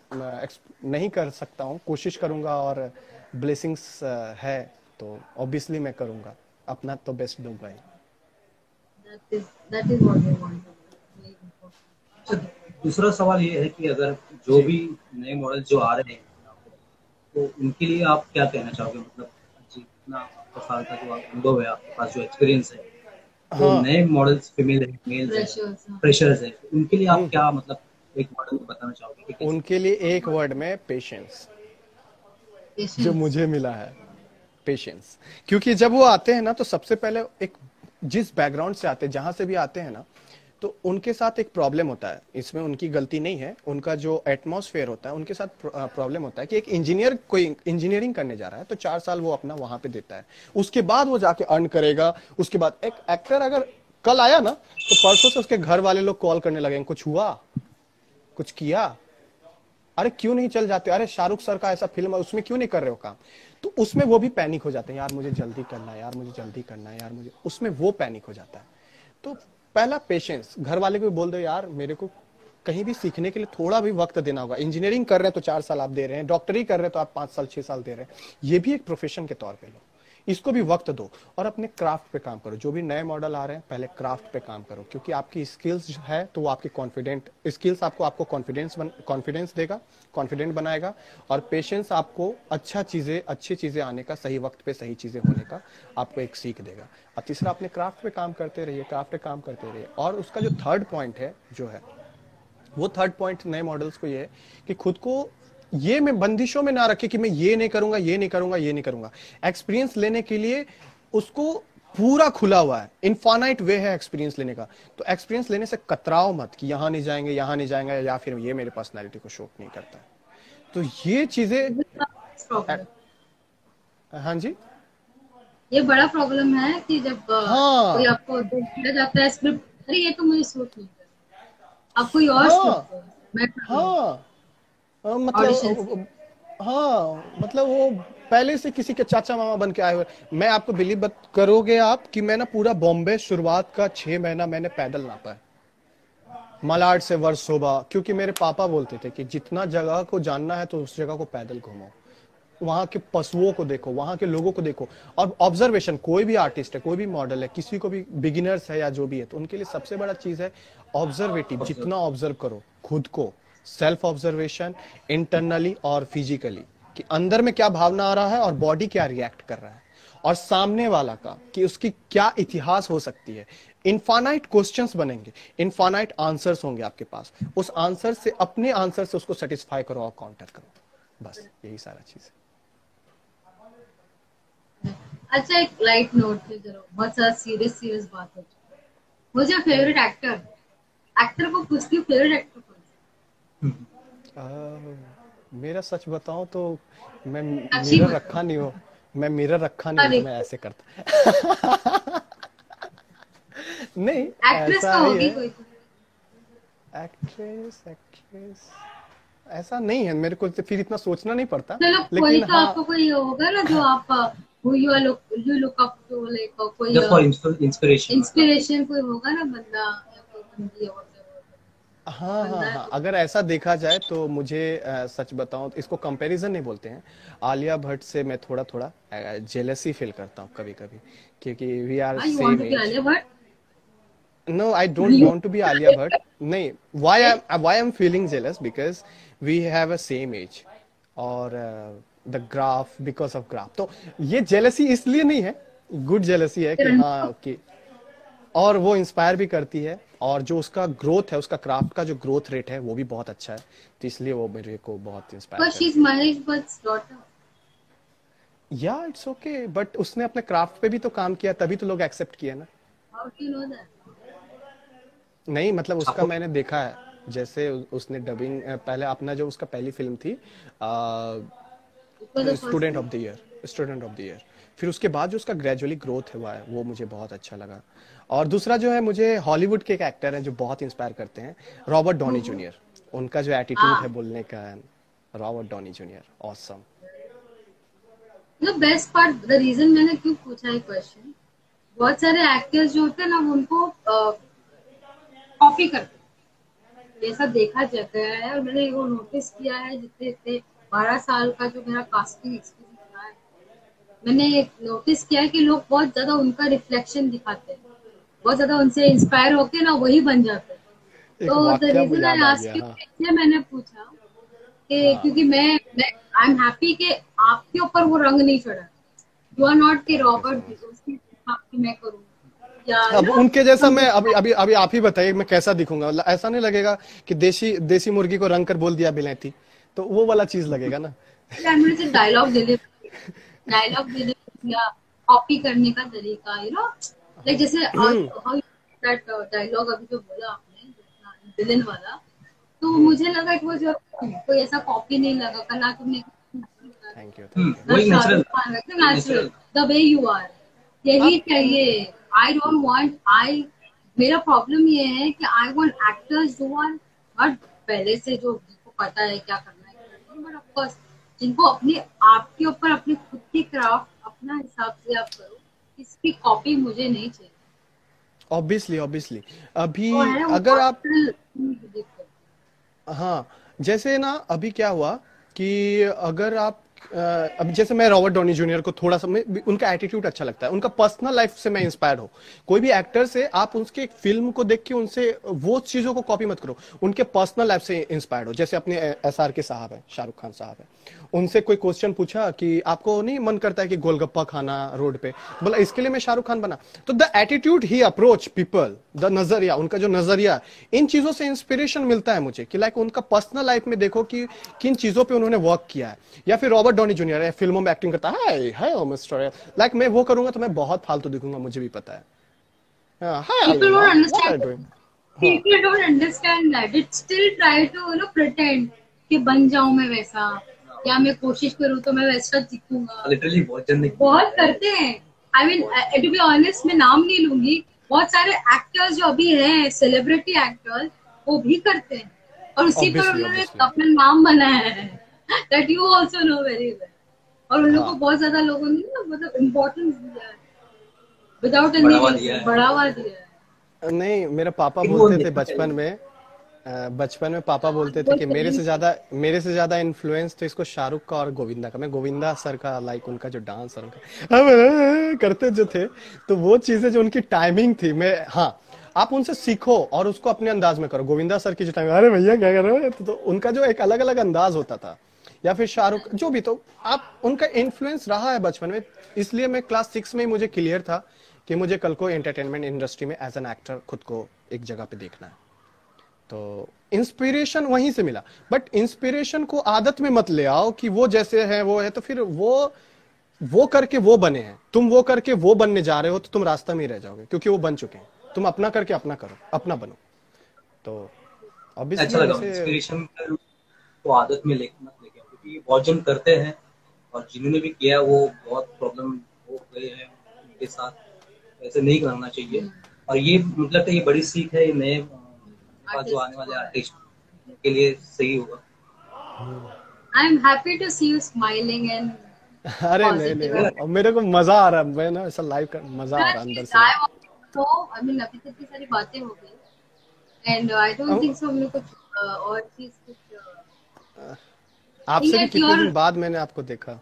नहीं कर सकता हूँ, कोशिश करूंगा, और ब्लेसिंग्स है तो ऑब्वियसली मैं करूंगा, अपना तो बेस्ट दूंगा ही। That is what I want. अच्छा, दूसरा सवाल ये है कि अगर जो भी नए मॉडल जो आ रहे हैं तो उनके लिए आप क्या कहना चाहोगे, मतलब जितना आपका साल का जो अनुभव है, आपके पास जो एक्सपीरियंस है, तो हाँ। नए मॉडल्स फीमेल है, मेल है, Pressures, हाँ। फ्रेशर्स है, उनके लिए आप क्या मतलब एक मॉडल में बताना चाहोगे कि कैसे? उनके लिए एक वर्ड में पेशेंस, जो मुझे मिला है, पेशेंस। क्योंकि जब वो आते हैं ना, तो सबसे पहले एक, जिस बैकग्राउंड से आते हैं, जहां से भी आते हैं ना, तो उनके साथ एक प्रॉब्लम होता है, इसमें उनकी गलती नहीं है, उनका जो एटमॉस्फेयर होता है उनके साथ प्रॉब्लम होता है कि एक इंजीनियर कोई इंजीनियरिंग करने जा रहा है तो 4 साल वो अपना वहां पे देता है, उसके बाद वो जाके अर्न करेगा। उसके बाद एक एक्टर अगर कल आया ना, तो परसों से उसके घर वाले लोग कॉल करने लगे, कुछ हुआ, कुछ किया, अरे क्यों नहीं चल जाते, अरे शाहरुख सर का ऐसा फिल्म है उसमें क्यों नहीं कर रहे हो काम। तो उसमें वो भी पैनिक हो जाते हैं, यार मुझे जल्दी करना है, यार मुझे जल्दी करना है, यार मुझे, उसमें वो पैनिक हो जाता है। तो पहला पेशेंस, घर वाले को भी बोल दो यार मेरे को कहीं भी सीखने के लिए थोड़ा भी वक्त देना होगा। इंजीनियरिंग कर रहे हैं तो 4 साल आप दे रहे हैं, डॉक्टरी कर रहे हैं तो आप 5 साल 6 साल दे रहे हैं, ये भी एक प्रोफेशन के तौर पे लो, इसको भी वक्त दो और अपने क्राफ्ट पे काम करो। जो भी नए मॉडल आ रहे हैं पहले क्राफ्ट पे काम करो, क्योंकि आपकी स्किल्स है तो वो आपकी कॉन्फिडेंट स्किल्स आपको कॉन्फिडेंस देगा, कॉन्फिडेंट बनाएगा, और पेशेंस आपको अच्छी चीजें आने का, सही वक्त पे सही चीजें होने का आपको एक सीख देगा। और तीसरा, अपने क्राफ्ट पे काम करते रहिए, क्राफ्ट पे काम करते रहिए। और उसका जो थर्ड पॉइंट है जो है वो थर्ड पॉइंट नए मॉडल्स को ये है कि खुद को ये मैं बंदिशों में ना रखे कि मैं ये नहीं करूंगा, ये नहीं करूंगा, ये नहीं करूंगा। एक्सपीरियंस लेने के लिए उसको पूरा खुला हुआ है, इनफाइनाइट वे है एक्सपीरियंस लेने का। तो एक्सपीरियंस लेने से कतराओ मत कि यहां नहीं जाएंगे, यहां नहीं जाएंगे, या फिर ये मेरे पर्सनैलिटी को शो नहीं करता है। तो ये चीजें, प्रॉब्लम, हाँ जी, ये बड़ा प्रॉब्लम है कि जब कोई हाँ आपको दिया जाता है स्क्रिप्ट, अरे ये तो मुझे सूट नहीं कर, आप कोई और हाँ स्क्रिप्ट दो, मैं हाँ ऑडिशन से। मतलब हाँ मतलब वो पहले से किसी के चाचा मामा बन के आए हुए। मैं आपको बिलीव करोगे आप कि मैं ना पूरा बॉम्बे शुरुआत का 6 महीना मैंने पैदल नापा है, मलाड से वर्सोवा, क्योंकि मेरे पापा बोलते थे कि जितना जगह को जानना है तो उस जगह को पैदल घूमो, वहां के पशुओं को देखो, वहां के लोगों को देखो। और ऑब्जर्वेशन, कोई भी आर्टिस्ट है, कोई भी मॉडल है, किसी को भी बिगिनर्स है या जो भी है, तो उनके लिए सबसे बड़ा चीज है ऑब्जर्वेटिव। जितना ऑब्जर्व करो खुद को, सेल्फ ऑब्जर्वेशन, इंटरनली और फिजिकली, कि अंदर में क्या भावना आ रहा है और बॉडी क्या रिएक्ट कर रहा है, और सामने वाला का कि उसकी क्या इतिहास हो सकती है। इनफाइनाइट क्वेश्चंस बनेंगे, इनफाइनाइट आंसर्स होंगे आपके पास, उस आंसर से, अपने आंसर से उसको सेटिस्फाई करो और काउंटर करो, बस यही सारा चीज है। अच्छा, एक लाइट नोट पे करो, बहुत सारा सीरियस बात हो चुकी है। मुझे फेवरेट एक्टर को पूछती हूँ, फेवरेट एक्टर कौन सा? मेरा सच बताऊं तो मैं अच्छी मिरर बात रखा नहीं हूँ, मैं मिरर रखा नहीं हूँ, अरे तो मैं ऐसे करता नहीं, एक्ट्रेस ऐसा तो ही होगी है। कोई तो। एक्ट्रेस ऐसा नहीं है मेरे को, तो फिर इतना सोचना नहीं पड़ता, चलो कोई लेकिन तो हाँ। आपको कोई होगा ना जो आप you look up to, like कोई जस्ट फॉर इंस्पिरेशन मतलब। इंस्पिरेशन कोई होगा ना बंदा या कोई बंदी या हाँ हाँ बंदा है हाँ, तो। अगर ऐसा देखा जाए तो मुझे सच बताऊं तो इसको कंपैरिजन नहीं बोलते हैं, आलिया भट्ट से मैं थोड़ा थोड़ा जेलसी फील करता हूँ कभी कभी, क्योंकि वी आर हाँ, you want same to be as. Alia Bhatt? No, I don't want to be Alia Bhatt. नहीं, why I'm feeling jealous because we have a same age, और the graph, because of graph, तो ये jealousy इसलिए नहीं है, good jealousy है कि हाँ कि, और वो इंस्पायर भी करती है, और जो उसका ग्रोथ है, उसका क्राफ्ट का जो ग्रोथ रेट है वो भी बहुत अच्छा है, तो इसलिए वो मेरे को बहुत इंस्पायर But she's करती है। Mahesh Bhatt's daughter. या इट्स ओके, बट उसने अपने क्राफ्ट पे भी तो काम किया, तभी तो लोग एक्सेप्ट किया ना। How do you know that? नहीं मतलब उसका आपको मैंने देखा है, जैसे उसने डबिंग, पहले अपना जो उसका पहली फिल्म थी It was the first student of time. The year, student of the year, फिर उसके बाद जो उसका ग्रेजुअली ग्रोथ हुआ है वो मुझे बहुत अच्छा लगा। और दूसरा जो है, मुझे हॉलीवुड के एक एक्टर हैं जो बहुत इंस्पायर करते हैं, रॉबर्ट डॉनी जूनियर, उनका जो एटीट्यूड है हाँ, बोलने का, Robert Downey junior awesome. the best part, the reason मैंने क्यों पूछा ये क्वेश्चन, बहुत सारे एक्टर्स जो होते हैं ना वो उनको कॉपी करते हैं, ऐसा देखा जाता है। और मैंने वो नोटिस किया है, जितने जितने 12 साल का जो मेरा कास्टिंग एक्सपीरियंस रहा है, मैंने नोटिस किया है कि लोग बहुत ज्यादा उनका रिफ्लेक्शन दिखाते हैं, बहुत ज्यादा उनसे इंस्पायर होके ना वही बन जाते हैं। एक तो द वाक्य रीजन आई याद आ आस्क गया, यू, हाँ इसलिए मैंने पूछा कि हाँ, क्योंकि मैं आई एम हैप्पी कि आपके ऊपर वो रंग नहीं चढ़ा। यू आर नॉट कि thank you so Robert much. उसकी कि मैं करूँ या अब उनके जैसा मैं, अभी अभी अभी आप ही बताइए मैं कैसा दिखूंगा, मतलब ऐसा नहीं लगेगा कि देसी देसी मुर्गी को रंग कर बोल दिया बिलैती, तो वो वाला चीज लगेगा ना। मुझे डायलॉग डिलीवरी या कॉपी करने का तरीका, यू नो, लाइक जैसे हाउ दैट डायलॉग अभी जो बोला आपने विलन वाला, तो मुझे लगा कि वो जो कोई ऐसा कॉपी नहीं लगा, कल तुमने थैंक यू, द वही natural, Shahrukh Khan natural, the way you are, यही आप चाहिए। आई डोंट वांट, आई, मेरा प्रॉब्लम ये है कि आई वांट एक्टर्स जो आर नॉट पहले से, जो जिनको पता है क्या करना है, बट ऑफ कोर्स जिनको अपने आपके ऊपर अपने खुद की क्राफ्ट अपना हिसाब से आप करो, इसकी कॉपी मुझे नहीं चाहिए। ऑब्वियसली ऑब्वियसली अभी तो है वो अगर आप, पर्सनल। हाँ, जैसे ना अभी क्या हुआ कि अगर आप अब जैसे मैं रॉबर्ट डॉनी जूनियर को थोड़ा सा उनका एटीट्यूड अच्छा लगता है, उनका पर्सनल लाइफ से मैं इंस्पायर हूँ। कोई भी एक्टर से आप उसके फिल्म को देख के उनसे वो चीजों को कॉपी मत करो, उनके पर्सनल लाइफ से इंस्पायर्ड हो। जैसे अपने SRK साहब है, शाहरुख खान साहब है, उनसे कोई क्वेश्चन पूछा कि आपको नहीं मन करता है कि गोलगप्पा खाना रोड पे, बोला इसके लिए मैं शाहरुख खान बना। तो the attitude he approach people, the नजरिया, उनका जो नजरिया, इन चीजों से इंस्पिरेशन मिलता है मुझे कि लाइक उनका पर्सनल लाइफ में देखो कि किन चीजों पे उन्होंने वर्क किया है। या फिर रॉबर्ट डॉनी जूनियर है, फिल्मों में एक्टिंग करता है, हाय ओ मिस्टर, लाइक मैं वो करूंगा तो मैं बहुत फालतू दिखूंगा, मुझे भी पता है। Hi People Alina, don't what are understand. Doing. People don't understand that. It still try to pretend कि बन जाऊं मैं वैसा, या मैं कोशिश करूं तो मैं वैसा दिखूंगा। लिटरली बहुत जन बहुत करते हैं। I mean, to be honest, मैं नाम नहीं लूंगी, बहुत सारे एक्टर्स जो अभी हैं, सेलिब्रिटी एक्टर्स, वो भी करते हैं, और उसी पर ऑब्वियसली उन्होंने ऑब्वियसली, अपना नाम बनाया है। That you also know very well. और उन लोगों को हाँ बहुत ज्यादा लोगों ने ना मतलब इम्पोर्टेंस दिया है, विदाउट एनी बढ़ावा दिया रीजन है। बढ़ावा दिया है। नहीं, मेरे पापा लेकिन वो बोलते थे देखना चाहिए। बचपन में पापा बोलते थे वो कि मेरे से ज्यादा इन्फ्लुएंस तो इसको शाहरुख का और गोविंदा का, मैं गोविंदा सर का लाइक उनका जो डांस और उनका हम करते जो थे, तो वो चीजें जो उनकी टाइमिंग थी, मैं हाँ, आप उनसे सीखो और उसको अपने अंदाज में करो। गोविंदा सर की जो टाइमिंग, अरे भैया क्या कर रहे हो, तो उनका जो एक अलग अलग अंदाज होता था, या फिर शाहरुख जो भी, तो आप उनका इन्फ्लुएंस रहा है बचपन में। इसलिए मैं क्लास 6 में ही मुझे क्लियर था कि मुझे कल को एंटरटेनमेंट इंडस्ट्री में एज एन एक्टर खुद को एक जगह पे देखना है। तो इंस्पिरेशन वहीं से मिला, बट इंस्पिरेशन को आदत में मत ले आओ कि वो जैसे है वो है, तो फिर वो करके वो बने हैं, तुम वो करके वो बनने जा रहे हो, तो तुम रास्ता में ही रह जाओगे, क्योंकि वो बन चुके हैं। तुम अपना करके अपना करो, अपना बनो। तो अच्छा ऑब्वियसली लगा, वैसे इंस्पिरेशन को आदत में लेके मत लेके आओ, क्योंकि बहुत जन करते हैं और जिन्होंने भी किया वो बहुत प्रॉब्लम हो गए हैं उनके साथ। ऐसे नहीं करना चाहिए। और ये मतलब ये बड़ी सीख है, ये नए जो आने वाले आर्टिस्ट के लिए सही होगा। I am happy to see you smiling and अरे नहीं पॉजिटिव। नहीं, अब मेरे को मजा आ रहा है, मैं ना ऐसा लाइव कर मजा आ रहा है अंदर से। आई मीन अभी तक की सारी बातें हो गई, एंड आई डोंट थिंक सो हमने कुछ और चीज कुछ आपसे भी Yes, कितने you're- दिन बाद मैंने आपको देखा,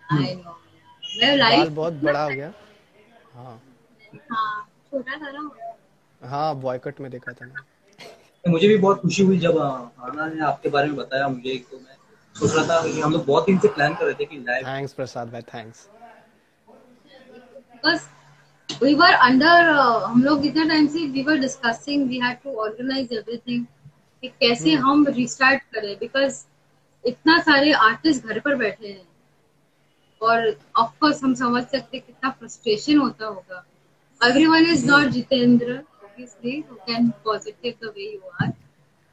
I know. मैं बाल लाइफ बहुत बड़ा हो गया। हाँ हाँ छोटा था ना। हाँ, बॉयकट में देखा था ना। मुझे भी बहुत खुशी हुई जब आना ने आपके बारे में बताया मुझे। तो मैं सोच रहा था कि हम लोग बहुत दिन से प्लान कर रहे थे कि लाइव। थैंक्स प्रसाद भाई, thanks. Because we were under हम लोग इतना टाइम से we were discussing, we had to organize everything कि कैसे हम रिस्टार्ट करें, बिकॉज इतना सारे आर्टिस्ट घर पर बैठे हैं, और ऑफ कोर्स हम समझ सकते हैं कितना फ्रस्ट्रेशन होता होगा। Everyone is not Jitendra, obviously, who can positive the way you are,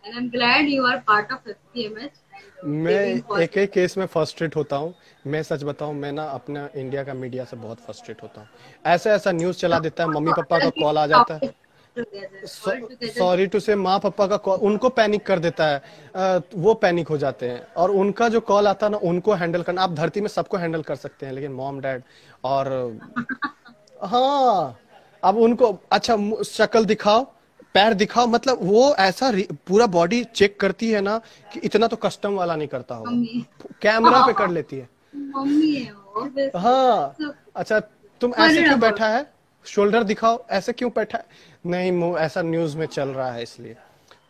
and I'm glad you are part of FPMH. मैं एक एक केस में फ्रस्ट्रेट होता हूँ। मैं सच बताऊँ, मैं ना अपना इंडिया का मीडिया से बहुत फ्रस्ट्रेट होता हूँ। ऐसा न्यूज चला देता है, मम्मी पापा का कॉल आ जाता है, सॉरी टू से, माँ पापा का कॉल उनको पैनिक कर देता है, वो पैनिक हो जाते हैं, और उनका जो कॉल आता है ना, उनको हैंडल करना, आप धरती में सबको हैंडल कर सकते हैं, लेकिन मॉम डैड और हाँ, अब उनको अच्छा शक्ल दिखाओ, पैर दिखाओ, मतलब वो ऐसा पूरा बॉडी चेक करती है ना कि इतना तो कस्टम वाला नहीं करता होगा, कैमरा पे कर लेती है। मम्मी है वो। हाँ, अच्छा तुम ऐसे क्यों बैठा है, शोल्डर दिखाओ, ऐसे क्यों बैठा है, नहीं ऐसा न्यूज में चल रहा है इसलिए।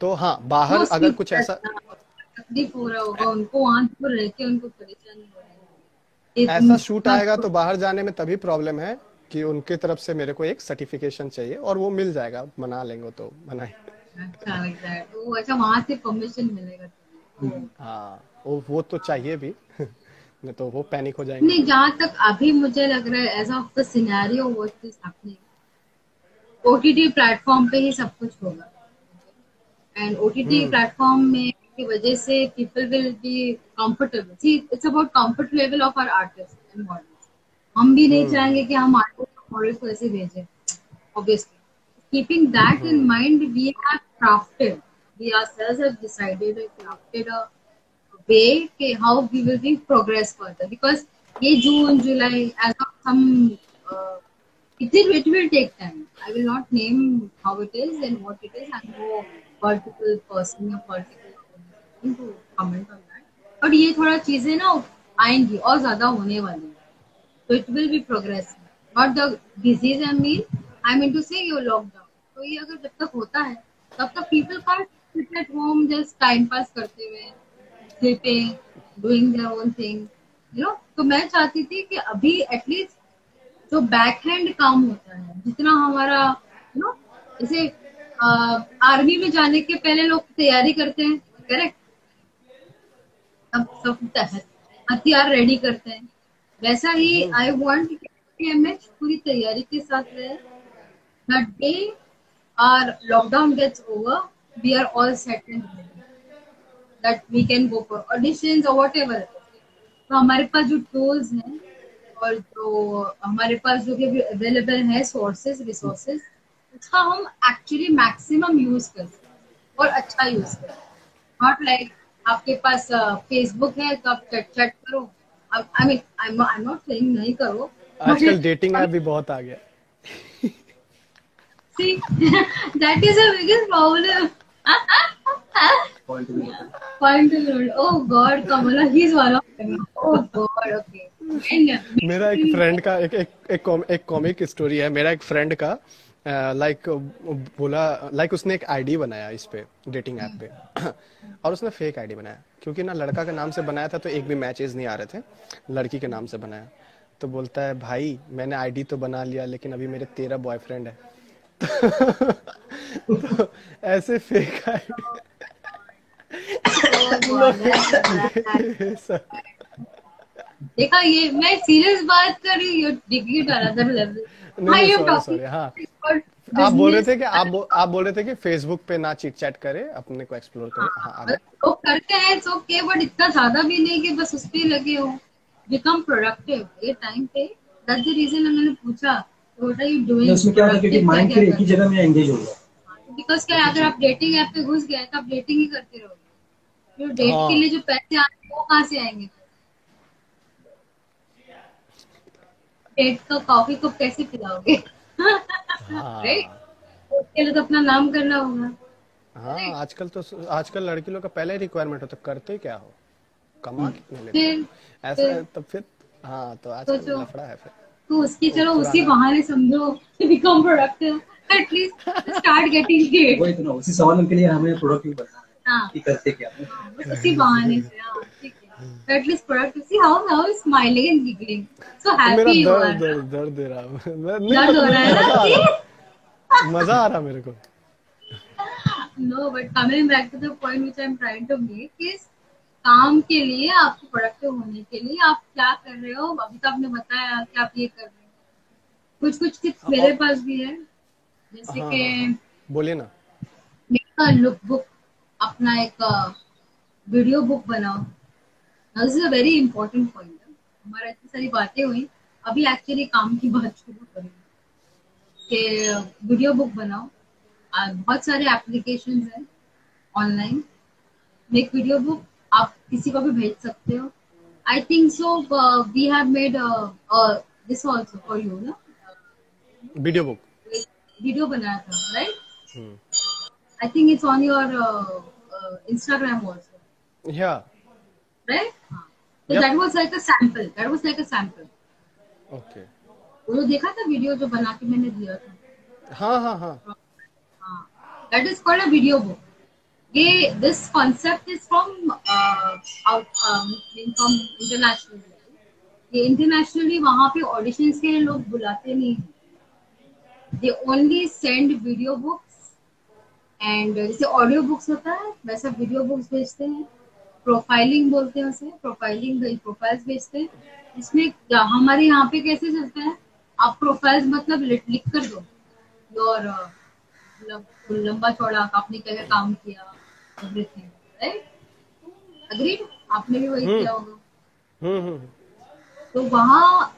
तो हाँ, बाहर अगर कुछ ऐसा तकलीफ हो रहा होगा उनको, वहां पर रह के उनको परेशानी हो रही है। ऐसा शूट आएगा तो बाहर जाने में तभी प्रॉब्लम है कि उनके तरफ से मेरे को एक सर्टिफिकेशन चाहिए, और वो मिल जाएगा, मना लेंगे तो बनाए। अच्छा लगता है तो, अच्छा वहां से परमिशन मिलेगा तो। हाँ, वो तो चाहिए भी नहीं तो वो पैनिक हो जाएंगे। नहीं, जहाँ तक अभी मुझे लग रहा है, as of the scenario what is happening, OTT platform पे ही सब कुछ होगा, एंड ओटीटी प्लेटफॉर्म में की वजह से people will be comfortable. See, it's about comfort level of our artist and models. हम भी नहीं चाहेंगे कि हम आर्टिस्ट मॉडल को ऐसे भेजें, obviously. Keeping that in mind, we have crafted, we ourselves have decided and crafted a way कि how we will be progress further, because ये जून जुलाई as of some it will take time. I will not name how it is and what it is. I'm no particular person or particular organization to comment on that. But ये थोड़ा चीजें ना आएंगी और ज्यादा होने वाली है। So it will be progressive. Not the disease I mean to say your lockdown. तो ये अगर जब तक होता है तब तक people can't sit at home just time pass करते हुए, sleeping, doing their own thing. You know, तो मैं चाहती थी कि अभी एटलीस्ट जो बैक हैंड काम होता है जितना हमारा यू नो जैसे आर्मी में जाने के पहले लोग तैयारी करते हैं, करेक्ट, सब सब हथियार रेडी करते हैं, वैसा ही आई वांट एमएच पूरी तैयारी के साथ रहे। The day are lockdown gets over we are all set and ready that we can go for auditions और व्हाटएवर। तो हमारे पास जो टूल्स हैं और जो हमारे पास जो भी अवेलेबल है सोर्सेज रिसोर्सेज, उसका हम एक्चुअली मैक्सिमम यूज कर सकते और अच्छा यूज करें। नॉट लाइक आपके पास फेसबुक है तो आप चैट चैट करो। I mean I am not saying नहीं करो, आजकल डेटिंग ऐप भी बहुत आ गया। See that is the biggest problem. Point oh god Kamla he is one of oh god okay. मेरा एक फ्रेंड का एक कॉमिक स्टोरी है। मेरा एक फ्रेंड का लाइक बोला लाइक उसने एक आईडी बनाया इस पे डेटिंग ऐप पे और उसने फेक आईडी बनाया क्योंकि ना लड़का के नाम से बनाया था तो एक भी मैचेस नहीं आ रहे थे, लड़की के नाम से बनाया। तो बोलता है भाई मैंने आईडी तो बना लिया लेकिन अभी मेरे 13 बॉयफ्रेंड है। तो ऐसे फेक आईडी देखा, ये मैं सीरियस बात कर रही हूँ, डिग्री डाला था लेवल। सॉरी हाँ, आप बोल रहे थे कि आप बोल रहे थे कि फेसबुक पे ना चिट चैट करे, अपने को एक्सप्लोर करे। हाँ लोग करते हैं सो ओके, बट इतना ज्यादा भी नहीं कि बस उस पे लगे हो। बिकम प्रोडक्टिव ये टाइम पे, दैट्स द रीजन मैंने पूछा व्हाट आर यू डूइंग। उसमें क्या होता है कि माइंड फिर एक ही जगह में एंगेज हो गया। बिकॉज़ क्या अगर आप डेटिंग ऐप पे घुस गए तो आप डेटिंग ही करते रहोगे, जो डेट के लिए जो पैसे आए वो कहाँ से आएंगे? डेट का कॉफी कप कैसे पिलाओगे? राइट, उसके लिए तो अपना नाम करना होगा। हाँ आजकल लड़की लोग का पहले रिक्वायरमेंट होता है करते क्या हो, कमा कितने लेते ऐसा, तो फिर हाँ तो आजकल लफड़ा है फिर। तो उसकी चलो उसी बहाने समझो become productive, at least start getting paid. वही तो ना, उसी सवाल के लिए हमें प्रोडक्टिव बनना है। हाँ, कि करते क्या बस उसी बहाने से। हाँ ठीक है, at least productive. See how smiling and giggling, so happy you are. दर्द दे रहा दर्द हो रहा है ना, मजा आ रहा मेरे को। No but coming back to the point which I am trying to make is, काम के लिए आपको प्रोडक्टिव होने के लिए आप क्या कर रहे हो? अभी तो आपने बताया कि आप ये कर रहे हो। कुछ टिप्स मेरे पास भी है, जैसे कि बोलिए ना। मेक अ लुक बुक, अपना एक वीडियो बुक बनाओ। This is a very important point. हमारा इतनी सारी बातें हुई, अभी एक्चुअली काम की बात शुरू करेंगे कि वीडियो बुक बनाओ। बहुत सारे एप्लीकेशंस हैं ऑनलाइन, मेक वीडियो बुक, आप किसी को भी भेज सकते हो। I think so we have made this also for you ना, वीडियो बुक वीडियो बनाया था right? I think it's on your Instagram also, या right? So that was like a sample. Okay, वो देखा था वीडियो जो बना के मैंने दिया था। हाँ That is called a video book. ये this concept is from from international. ये internationally वहाँ पे auditions के लिए लोग बुलाते नहीं हैं. They only send video books and जैसे ऑडियो बुक्स होता है वैसा वीडियो बुक्स भेजते हैं। प्रोफाइलिंग बोलते हैं उसे, प्रोफाइल्स भेजते हैं। इसमें हमारे यहाँ पे कैसे चलता है, आप प्रोफाइल्स मतलब लिख कर दो और लंबा चौड़ा आपने क्या काम किया, एवरीथिंग, राइट? अग्रीड? आपने भी वही किया होगा। तो वहाँ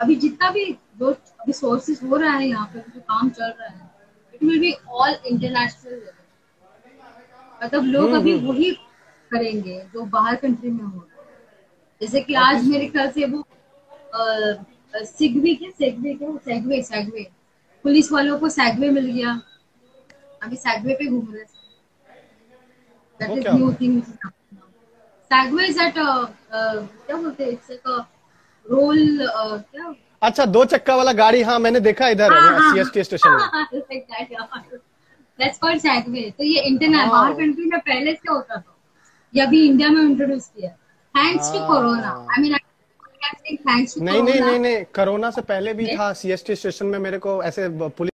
अभी जितना भी जो अभी सोर्सेस हो रहा है यहाँ पे जो काम चल रहा है, it will be all international level. मतलब लोग अभी वही करेंगे जो बाहर कंट्री में हो रहा है। जैसे कि आज मेरे ख्याल से वो सेगवे पुलिस वालों को सेगवे मिल गया, अभी सेगवे पे घूम रहे हैं। That is new thing. Segway is at क्या बोलते हैं, it's like a roll, क्या, अच्छा, 2 चक्का वाला गाड़ी, हाँ मैंने देखा इधर CST स्टेशन में। like that, yeah. That's called Segway. तो ये इंटरनेशनल बाहर कंट्री में पहले से होता था, ये अभी इंडिया में इंट्रोड्यूस किया, thanks to corona. I mean thanks to नहीं नहीं नहीं नहीं, कोरोना से पहले भी था CST स्टेशन में, मेरे को ऐसे पुलिस